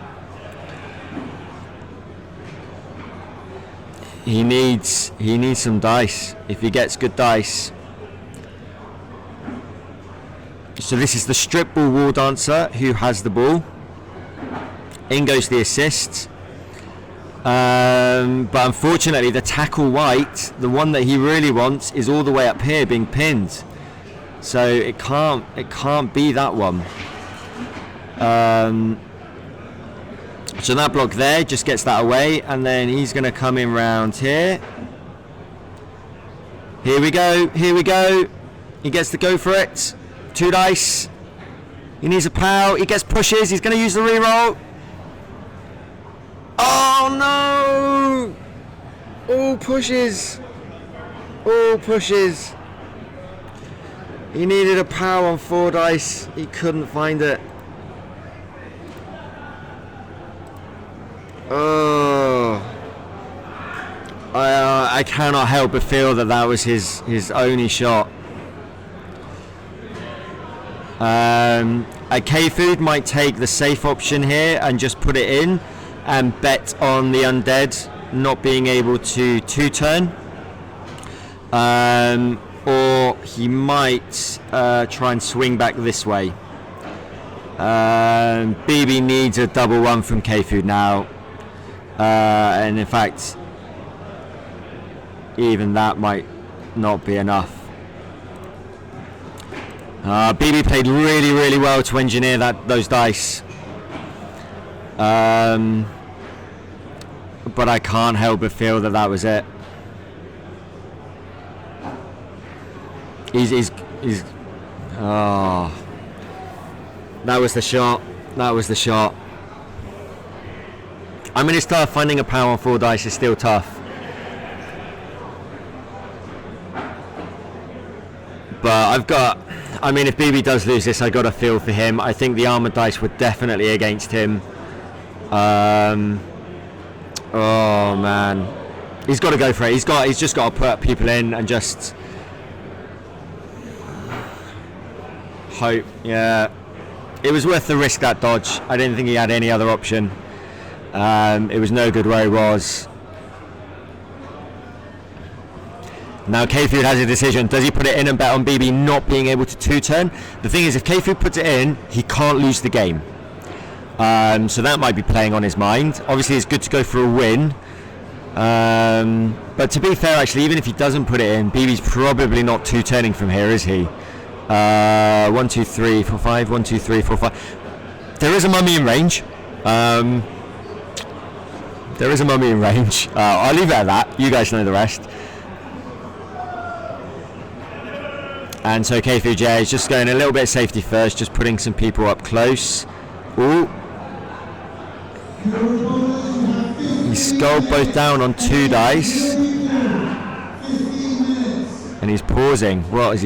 He needs some dice. If he gets good dice. So this is the strip ball wall dancer who has the ball. In goes the assist. But unfortunately the tackle white, the one that he really wants, is all the way up here being pinned. So it can't be that one. So that block there just gets that away, and then he's going to come in round here. Here we go. He gets to go for it. 2 dice. He needs a pow. He gets pushes. He's going to use the reroll. Oh no! All pushes. He needed a pow on 4 dice. He couldn't find it. Oh. I cannot help but feel that was his only shot. A KFoged might take the safe option here and just put it in and bet on the Undead not being able to 2-turn. Or he might try and swing back this way. Bibi needs a double 1 from KFoged now. And in fact, even that might not be enough. Bibi played really, really well to engineer those dice. But I can't help but feel that was it. He's oh, that was the shot. I mean, it's tough. Finding a power on 4 dice is still tough. But if Bibi does lose this, I got a feel for him. I think the armor dice were definitely against him. Oh man, he's got to go for it. He's just got to put people in and just hope. Yeah, it was worth the risk, that dodge. I didn't think he had any other option. It was no good where he was. Now KFoged has a decision. Does he put it in and bet on Bibi not being able to 2-turn? The thing is, if KFoged puts it in, he can't lose the game. So that might be playing on his mind. Obviously, it's good to go for a win. But to be fair, actually, even if he doesn't put it in, Bibi's probably not 2-turning from here, is he? 1, 2, 3, 4, 5. 1, 2, 3, 4, 5. There is a mummy in range. I'll leave it at that. You guys know the rest. And so KFoged is just going a little bit of safety first, just putting some people up close. Ooh. He skulled both down on 2 dice. And he's pausing. What is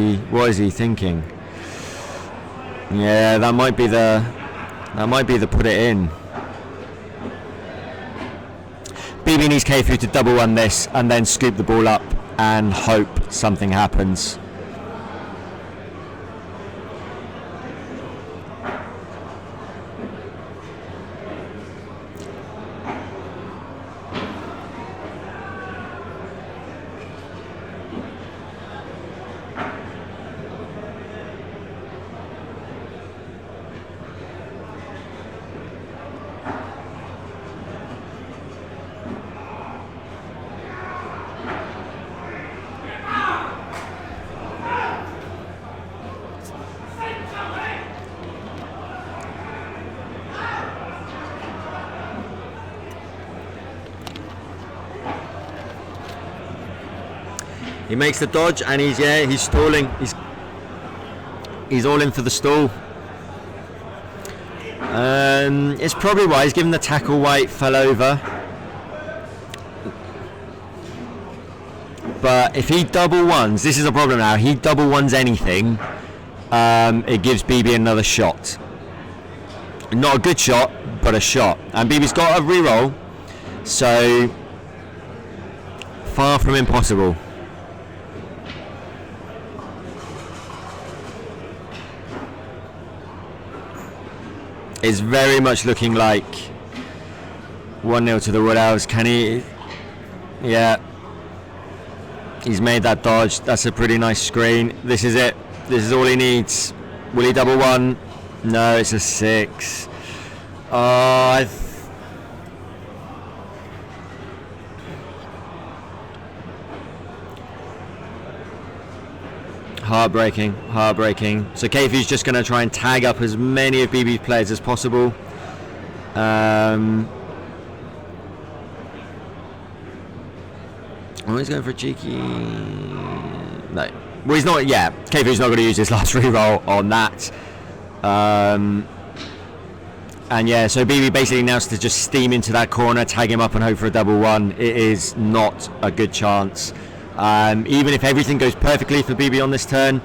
he thinking? Yeah, that might be the put it in. Bibi needs KFoged to double 1 this and then scoop the ball up and hope something happens. He makes the dodge, and he's stalling. He's all in for the stall. It's probably wise, given the tackle White fell over. But if he double ones, this is a problem now. He double ones anything, it gives Bibi another shot. Not a good shot, but a shot. And Bibi's got a reroll, so far from impossible. It's very much looking like 1-0 to the Wood Elves. Can he? Yeah. He's made that dodge. That's a pretty nice screen. This is it. This is all he needs. Will he double one? No, it's a 6. Oh, heartbreaking. So KFoged's just going to try and tag up as many of Bibi's players as possible. Oh, he's going for a cheeky. No. Well, he's not. Yeah, KFoged's not going to use his last reroll on that. And yeah, so Bibi basically now has to just steam into that corner, tag him up, and hope for a double one. It is not a good chance. Even if everything goes perfectly for Bibi on this turn,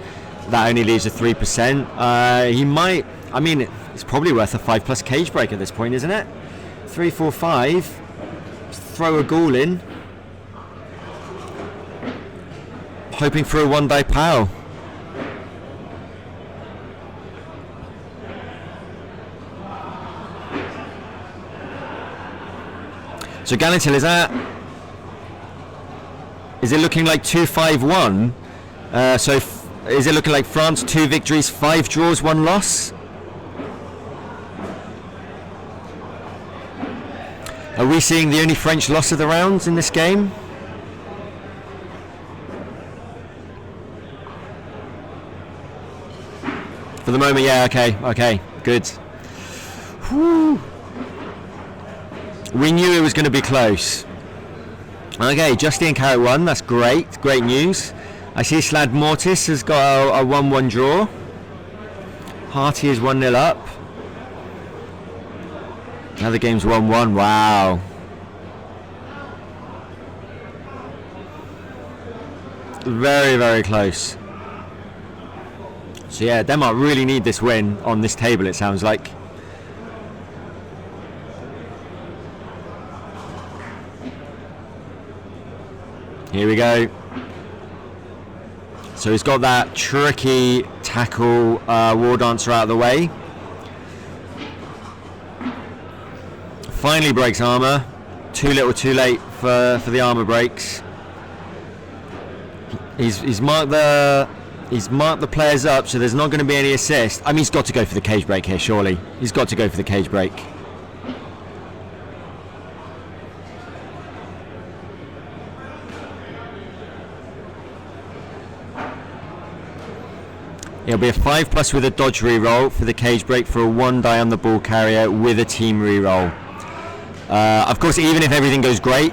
that only leaves a 3%. He might. I mean, it's probably worth a 5+ cage break at this point, isn't it? 3, 4, 5. Throw a ghoul in. Hoping for a 1-die POW. So Galantil, is it looking like 2-5-1? Is it looking like France 2 victories, 5 draws, 1 loss? Are we seeing the only French loss of the rounds in this game? For the moment, yeah, okay, good. Whew. We knew it was going to be close. Okay, Justine Carrot 1, that's great news. I see Slad Mortis has got a 1-1 draw. Harty is 1-0 up. Now the game's 1-1, wow. Very, very close. So yeah, Denmark really need this win on this table, it sounds like. Here we go. So he's got that tricky tackle War Dancer out of the way. Finally breaks armor. Too little, too late for the armor breaks. He's marked the players up, so there's not going to be any assist. I mean, he's got to go for the cage break here, surely. He's got to go for the cage break. It'll be a 5+ with a dodge reroll for the cage break for a 1-die on the ball carrier with a team reroll. Of course, even if everything goes great,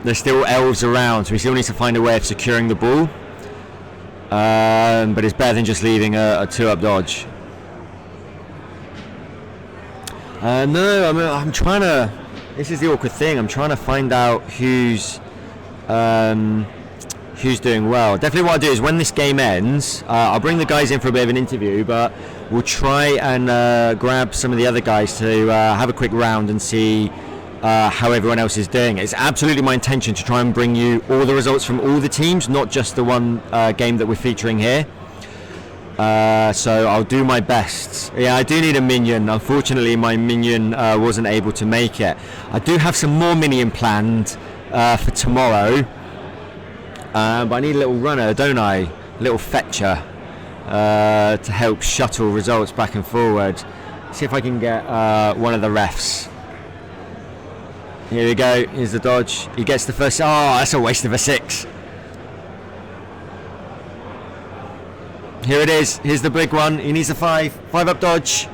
there's still elves around, so he still needs to find a way of securing the ball. But it's better than just leaving a 2-up dodge. No, I'm trying to. This is the awkward thing. I'm trying to find out who's doing well. Definitely what I'll do is when this game ends, I'll bring the guys in for a bit of an interview, but we'll try and grab some of the other guys to have a quick round and see how everyone else is doing. It's absolutely my intention to try and bring you all the results from all the teams, not just the one game that we're featuring here. So I'll do my best. Yeah, I do need a minion. Unfortunately, my minion wasn't able to make it. I do have some more minion planned for tomorrow. But I need a little runner, don't I? A little fetcher to help shuttle results back and forward. See if I can get one of the refs. Here we go. Here's the dodge. He gets the first. Oh, that's a waste of a 6. Here it is. Here's the big one. He needs a 5. 5-up dodge.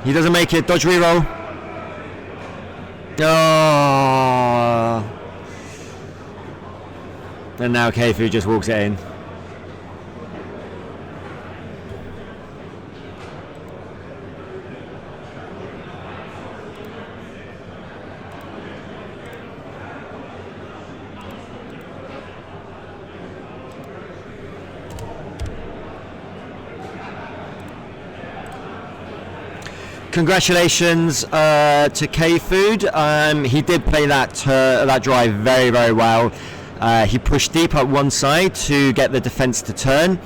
He doesn't make it. Dodge reroll. Oh. And now KFoged just walks it in. Congratulations to KFoged. He did play that drive very, very well. He pushed deep up one side to get the defense to turn.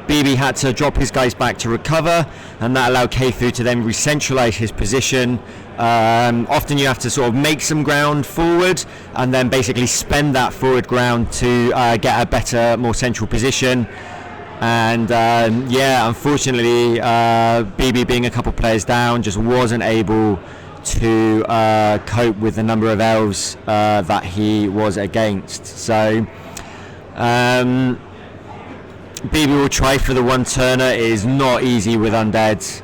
Bibi had to drop his guys back to recover, and that allowed KFoged to then re-centralize his position. Often you have to sort of make some ground forward and then basically spend that forward ground to get a better, more central position. And unfortunately, Bibi, being a couple players down, just wasn't able to cope with the number of elves that he was against. So Bibi will try for the one turner. It is not easy with Undead.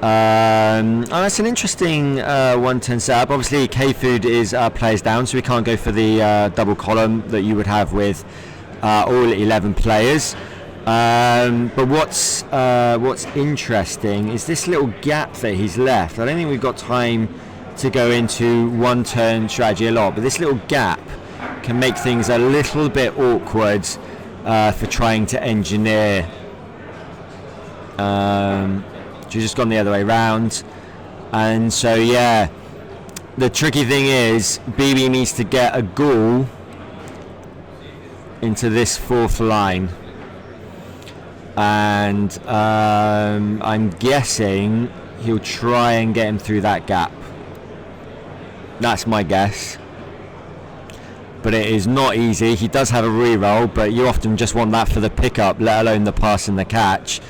That's an interesting one turn setup. Obviously, KFoged is players down, so we can't go for the double column that you would have with all 11 players. But what's interesting is this little gap that he's left. I don't think we've got time to go into one turn strategy a lot, but this little gap can make things a little bit awkward for trying to engineer. She's just gone the other way round, and so yeah, the tricky thing is Bibi needs to get a ghoul into this fourth line. And I'm guessing he'll try and get him through that gap. That's my guess. But it is not easy. He does have a reroll, but you often just want that for the pickup, let alone the pass and the catch.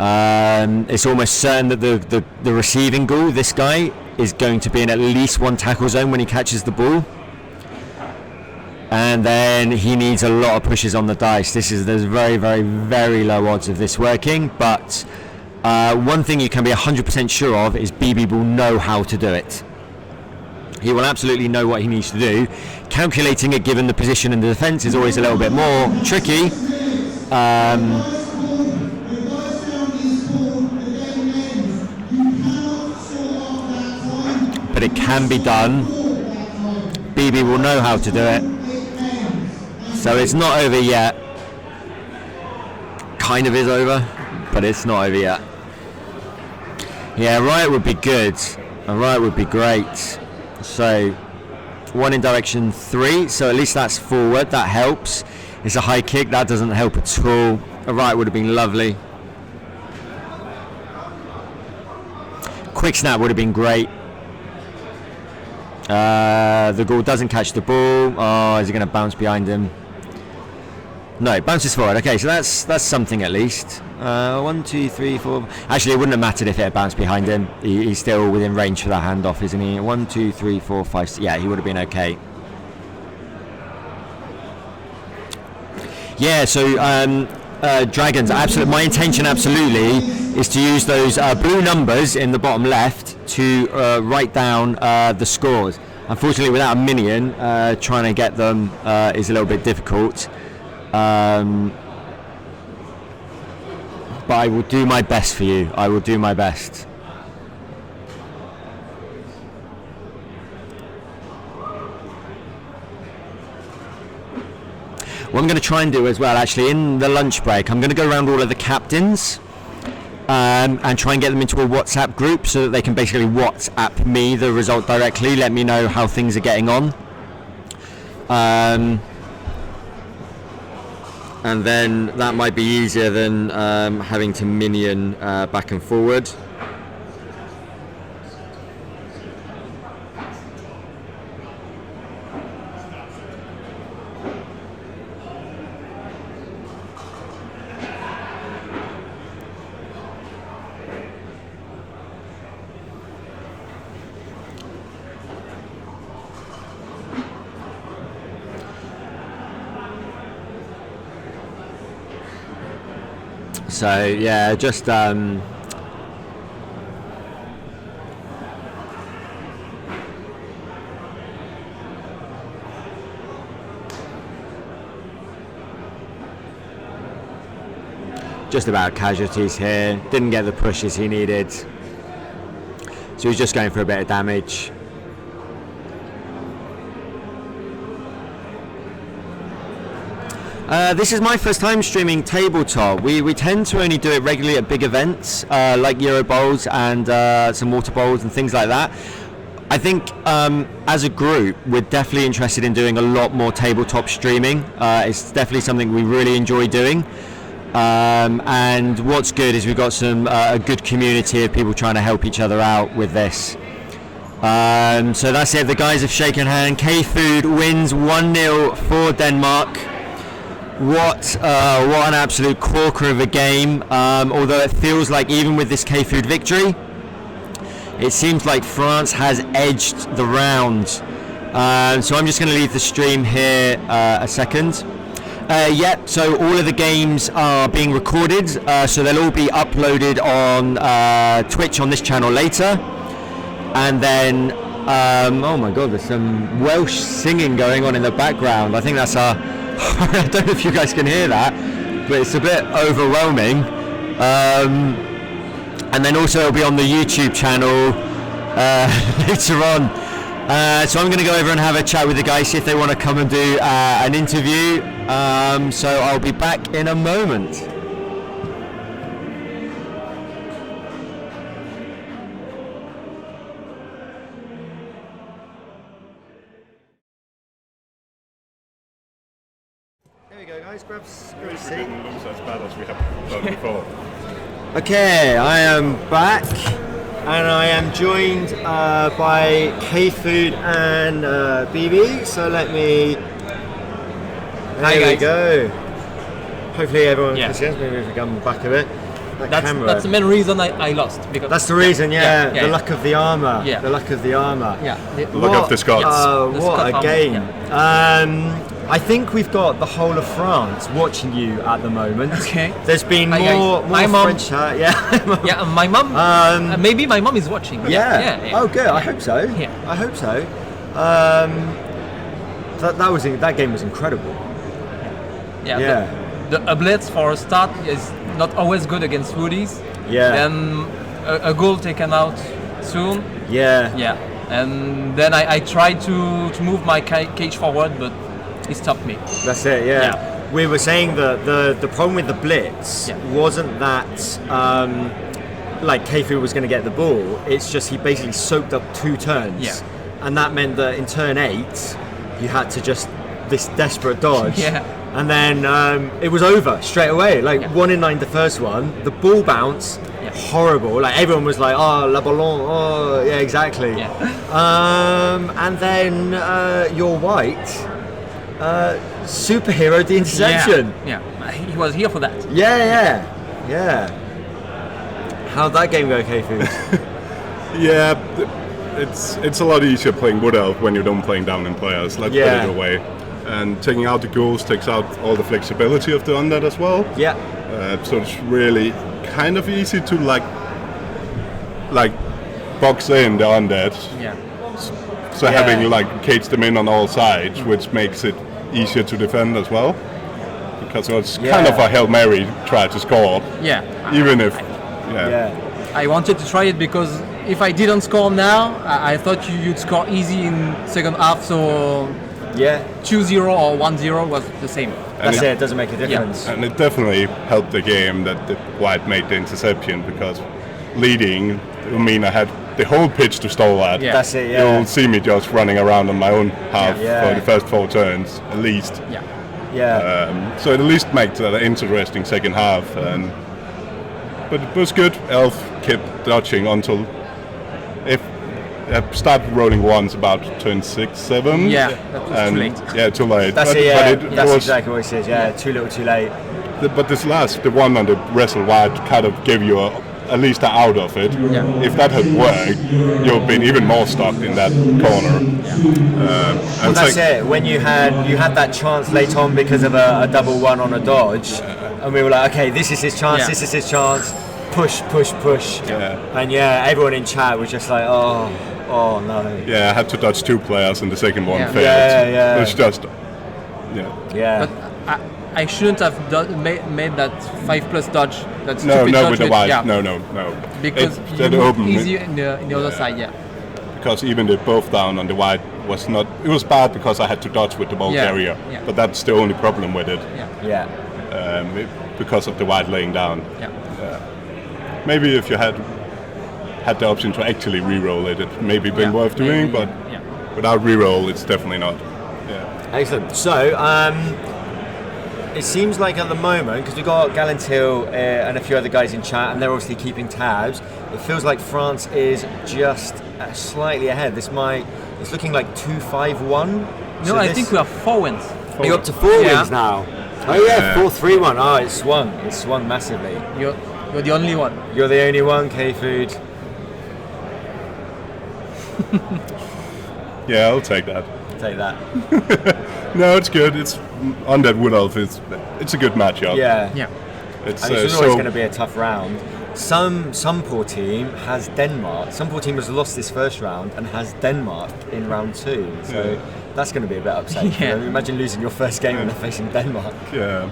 It's almost certain that the receiving ghoul, this guy, is going to be in at least one tackle zone when he catches the ball. And then he needs a lot of pushes on the dice. There's very, very, very low odds of this working, but one thing you can be 100% sure of is Bibi will know how to do it. He will absolutely know what he needs to do. Calculating it given the position and the defense is always a little bit more tricky. But it can be done. Bibi will know how to do it. So it's not over yet. Kind of is over, but it's not over yet. Yeah, right would be good. A right would be great. So one in direction 3, so at least that's forward, that helps. It's a high kick, that doesn't help at all. A right would have been lovely. Quick snap would have been great. The goal doesn't catch the ball. Oh, is he going to bounce behind him? No, it bounces forward. Okay, so that's something at least. 1, 2, 3, 4. Actually, it wouldn't have mattered if it had bounced behind him. He's still within range for that handoff, isn't he? 1, 2, 3, 4, 5. 6. Yeah, he would have been okay. Yeah, so dragons. Absolutely. My intention, absolutely, is to use those blue numbers in the bottom left to write down the scores. Unfortunately, without a minion, trying to get them is a little bit difficult. But I will do my best for you. I will do my best. What I'm going to try and do as well, actually, in the lunch break, I'm going to go around all of the captains and try and get them into a WhatsApp group so that they can basically WhatsApp me the result directly, let me know how things are getting on. And then that might be easier than having to minion back and forward. So yeah, just just about casualties here. Didn't get the pushes he needed. So he's just going for a bit of damage. This is my first time streaming tabletop. We tend to only do it regularly at big events like Eurobowls and some water bowls and things like that. I think as a group we're definitely interested in doing a lot more tabletop streaming. It's definitely something we really enjoy doing. And what's good is we've got a good community of people trying to help each other out with this. So that's it. The guys have shaken hand. KFoged wins 1-0 for Denmark. What an absolute corker of a game. Although it feels like even with this KFoged victory, it seems like France has edged the round. So I'm just going to leave the stream here a second. So all of the games are being recorded, so they'll all be uploaded on Twitch on this channel later. And then, oh my god, there's some Welsh singing going on in the background. I think that's I don't know if you guys can hear that, but it's a bit overwhelming. And then also it'll be on the YouTube channel later on. So I'm going to go over and have a chat with the guys, see if they want to come and do an interview. So I'll be back in a moment. There we go, guys. Grab a seat. Looks as bad as we have done before. Okay, I am back, and I am joined by KFoged and Bibi. So let me. There we go. Hopefully everyone can see us. Maybe if we come back a bit. That's the main reason I lost. Because that's the reason, the luck of the armour. Yeah. The luck of the armour. Yeah. The luck of the Scots. What a game. I think we've got the whole of France watching you at the moment. Okay. There's been more French chat. Yeah, my mum. Maybe my mum is watching. Yeah. Oh, good. I hope so. Yeah. I hope so. That game was incredible. Yeah. The blitz for a start is not always good against woodies. Yeah. Then a goal taken out soon. Yeah. Yeah. And then I tried to move my cage forward, but he stopped me. That's it. Yeah. We were saying that the problem with the blitz wasn't that like KFoged was going to get the ball. It's just he basically soaked up 2 turns. Yeah. And that meant that in turn 8, you had to just this desperate dodge. Yeah. And then it was over straight away. Like 1 in 9 the first one. The ball bounce, horrible. Like everyone was like, "Oh, la ballon." Oh, yeah, exactly. Yeah. And then your white superhero the interception. Yeah. He was here for that. Yeah. How'd that game go, KFoged? Yeah, it's a lot easier playing Wood Elf when you don't playing down in players. Let's put it away. And taking out the ghouls takes out all the flexibility of the Undead as well. Yeah. So it's really kind of easy to like box in the Undead. Yeah. So having like cage them in on all sides, which makes it easier to defend as well. Because it's kind of a Hail Mary try to score. Yeah. Even if. I wanted to try it because if I didn't score now, I thought you'd score easy in second half. So 2-0 or 1-0 was the same. That's it doesn't make a difference. And it definitely helped the game that the White made the interception, because leading will mean I had the whole pitch to stall at. Yeah. That's it, You'll see me just running around on my own half for the first 4 turns, at least. So it at least makes it an interesting second half. But it was good. Elf kept dodging until started rolling once about turn 6, 7. Yeah, that was too late. Yeah, too late. That's but, it. But That's was, exactly what it says. Yeah, too little, too late. But this the one on the wrestle wide, kind of gave you at least an out of it. Yeah. If that had worked, you've been even more stuck in that corner. Well, that's it. When you had that chance late on because of a double one on a dodge, and we were like, okay, this is his chance. This is his chance. Push. And everyone in chat was just like, oh no. Yeah, I had to dodge 2 players and the second one failed. Yeah. It was just, But I shouldn't have made that 5+ dodge. That No, stupid no, dodge with the with- wide. yeah. No. Because It- you that move opened- easier in the other side, yeah. Because even the both down on the wide was not. It was bad because I had to dodge with the ball Yeah, carrier. yeah. But that's the only problem with it. Yeah. Because of the wide laying down. Yeah. Maybe if you had the option to actually re-roll it, it maybe been worth doing. But without re-roll, it's definitely not. Yeah. Excellent. So, it seems like at the moment, because we've got Galantil and a few other guys in chat, and they're obviously keeping tabs, it feels like France is just slightly ahead. It's looking like 2-5-1. No, I think we are 4 wins. You're up to 4 wins now. Oh yeah, 4-3-1. Oh, it swung massively. You're the only one. You're the only one, KFoged. Yeah, I'll take that. Take that. No, it's good. It's Undead Wood Elf. It's a good matchup. Yeah. Yeah. It's And it's always going to be a tough round. Some poor team has Denmark. Some poor team has lost this first round and has Denmark in round 2. So that's going to be a bit upsetting. Yeah. You know, imagine losing your first game and they're facing Denmark. Yeah.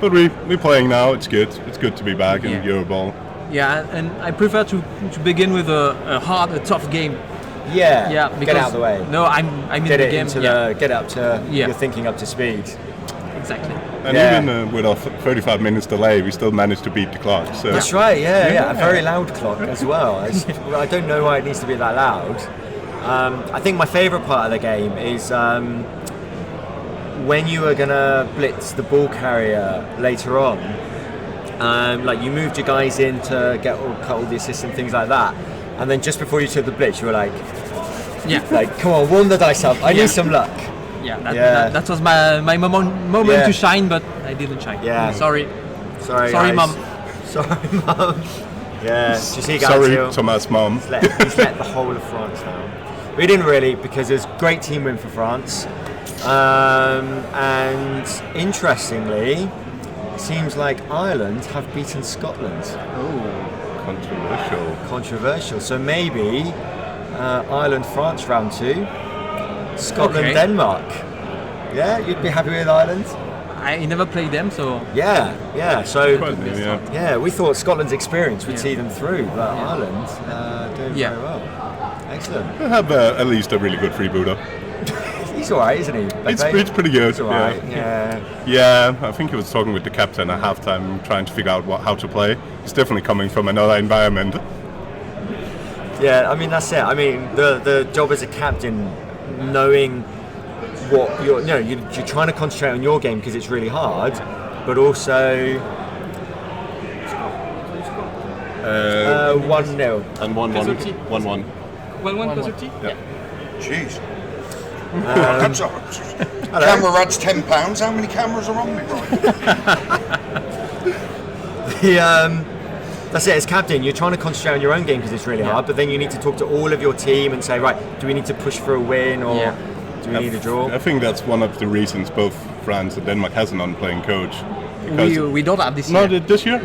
But we're playing now. It's good. It's good to be back in Eurobowl. Yeah, and I prefer to begin with a tough game. Yeah. Yeah, Get because out of the way. No, I'm in Get the it game. into get up to your thinking up to speed. Exactly. And even with our 35 minutes delay, we still managed to beat the clock. So That's right. Yeah. A very loud clock as well. I don't know why it needs to be that loud. I think my favourite part of the game is when you were gonna blitz the ball carrier later on. Like you moved your guys in to cut all the assists and things like that, and then just before you took the blitz, you were like, come on, warm the dice up. I need some luck. That was my moment to shine, but I didn't shine. Yeah. Sorry, guys. mum. Sorry, mum. Yeah. Do you see, guys? sorry, Thomas' mom. He's let the whole of France down. We didn't really, because it was a great team win for France. And interestingly, it seems like Ireland have beaten Scotland. Controversial. Controversial. So maybe Ireland-France round 2, Scotland-Denmark. Yeah, you'd be happy with Ireland? I never played them, so Yeah. So Quite new, yeah. we thought Scotland's experience would see them through, but Ireland doing very well. Excellent. They have at least a really good freebooter. He's all right, isn't he? It's pretty good. He's all right. Yeah. Yeah, I think he was talking with the captain at halftime, trying to figure out how to play. He's definitely coming from another environment. Yeah, I mean that's it. I mean the job as a captain, knowing what you're trying to concentrate on your game because it's really hard, but also 1-0 and 1-1. 1-1. 1-1 casualty. Yeah. Jeez. Camera adds £10. How many cameras are on me, right? That's it. As captain, you're trying to concentrate on your own game because it's really hard. But then you need to talk to all of your team and say, right, do we need to push for a win or do we need a draw? I think that's one of the reasons both France and Denmark has an on-playing coach. We don't have this year. Not this year?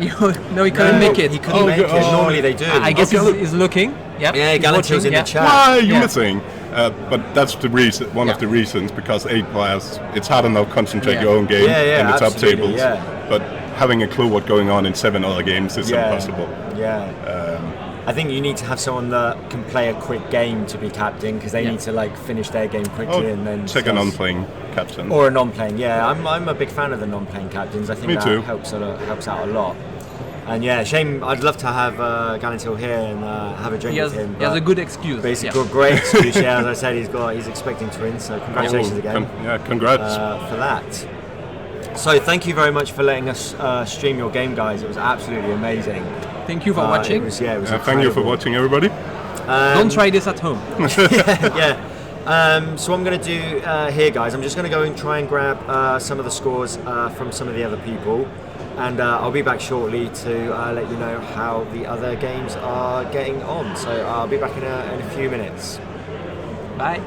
No, he couldn't make it. He couldn't make it. Normally they do. I guess he's looking. Yep. Yeah, Galantil's in the chat. Why are you missing? But that's the reason. One of the reasons, because 8 players, it's hard enough to concentrate your own game in the top tables. Yeah. But having a clue what's going on in 7 other games is impossible. Yeah. I think you need to have someone that can play a quick game to be captain because they need to finish their game quickly and then second non-playing captain or a non-playing. Yeah, I'm a big fan of the non-playing captains. I think Me that too. helps out a lot. And shame. I'd love to have Galantil here and have a drink with him. He has a good excuse. But it's a great excuse. As I said, he's expecting to win. So congratulations again. Congrats for that. So thank you very much for letting us stream your game, guys. It was absolutely amazing. Thank you for watching. It was thank you for incredible. watching, everybody. Don't try this at home. So what I'm going to do here, guys, I'm just going to go and try and grab some of the scores from some of the other people. And I'll be back shortly to let you know how the other games are getting on. So I'll be back in a few minutes. Bye.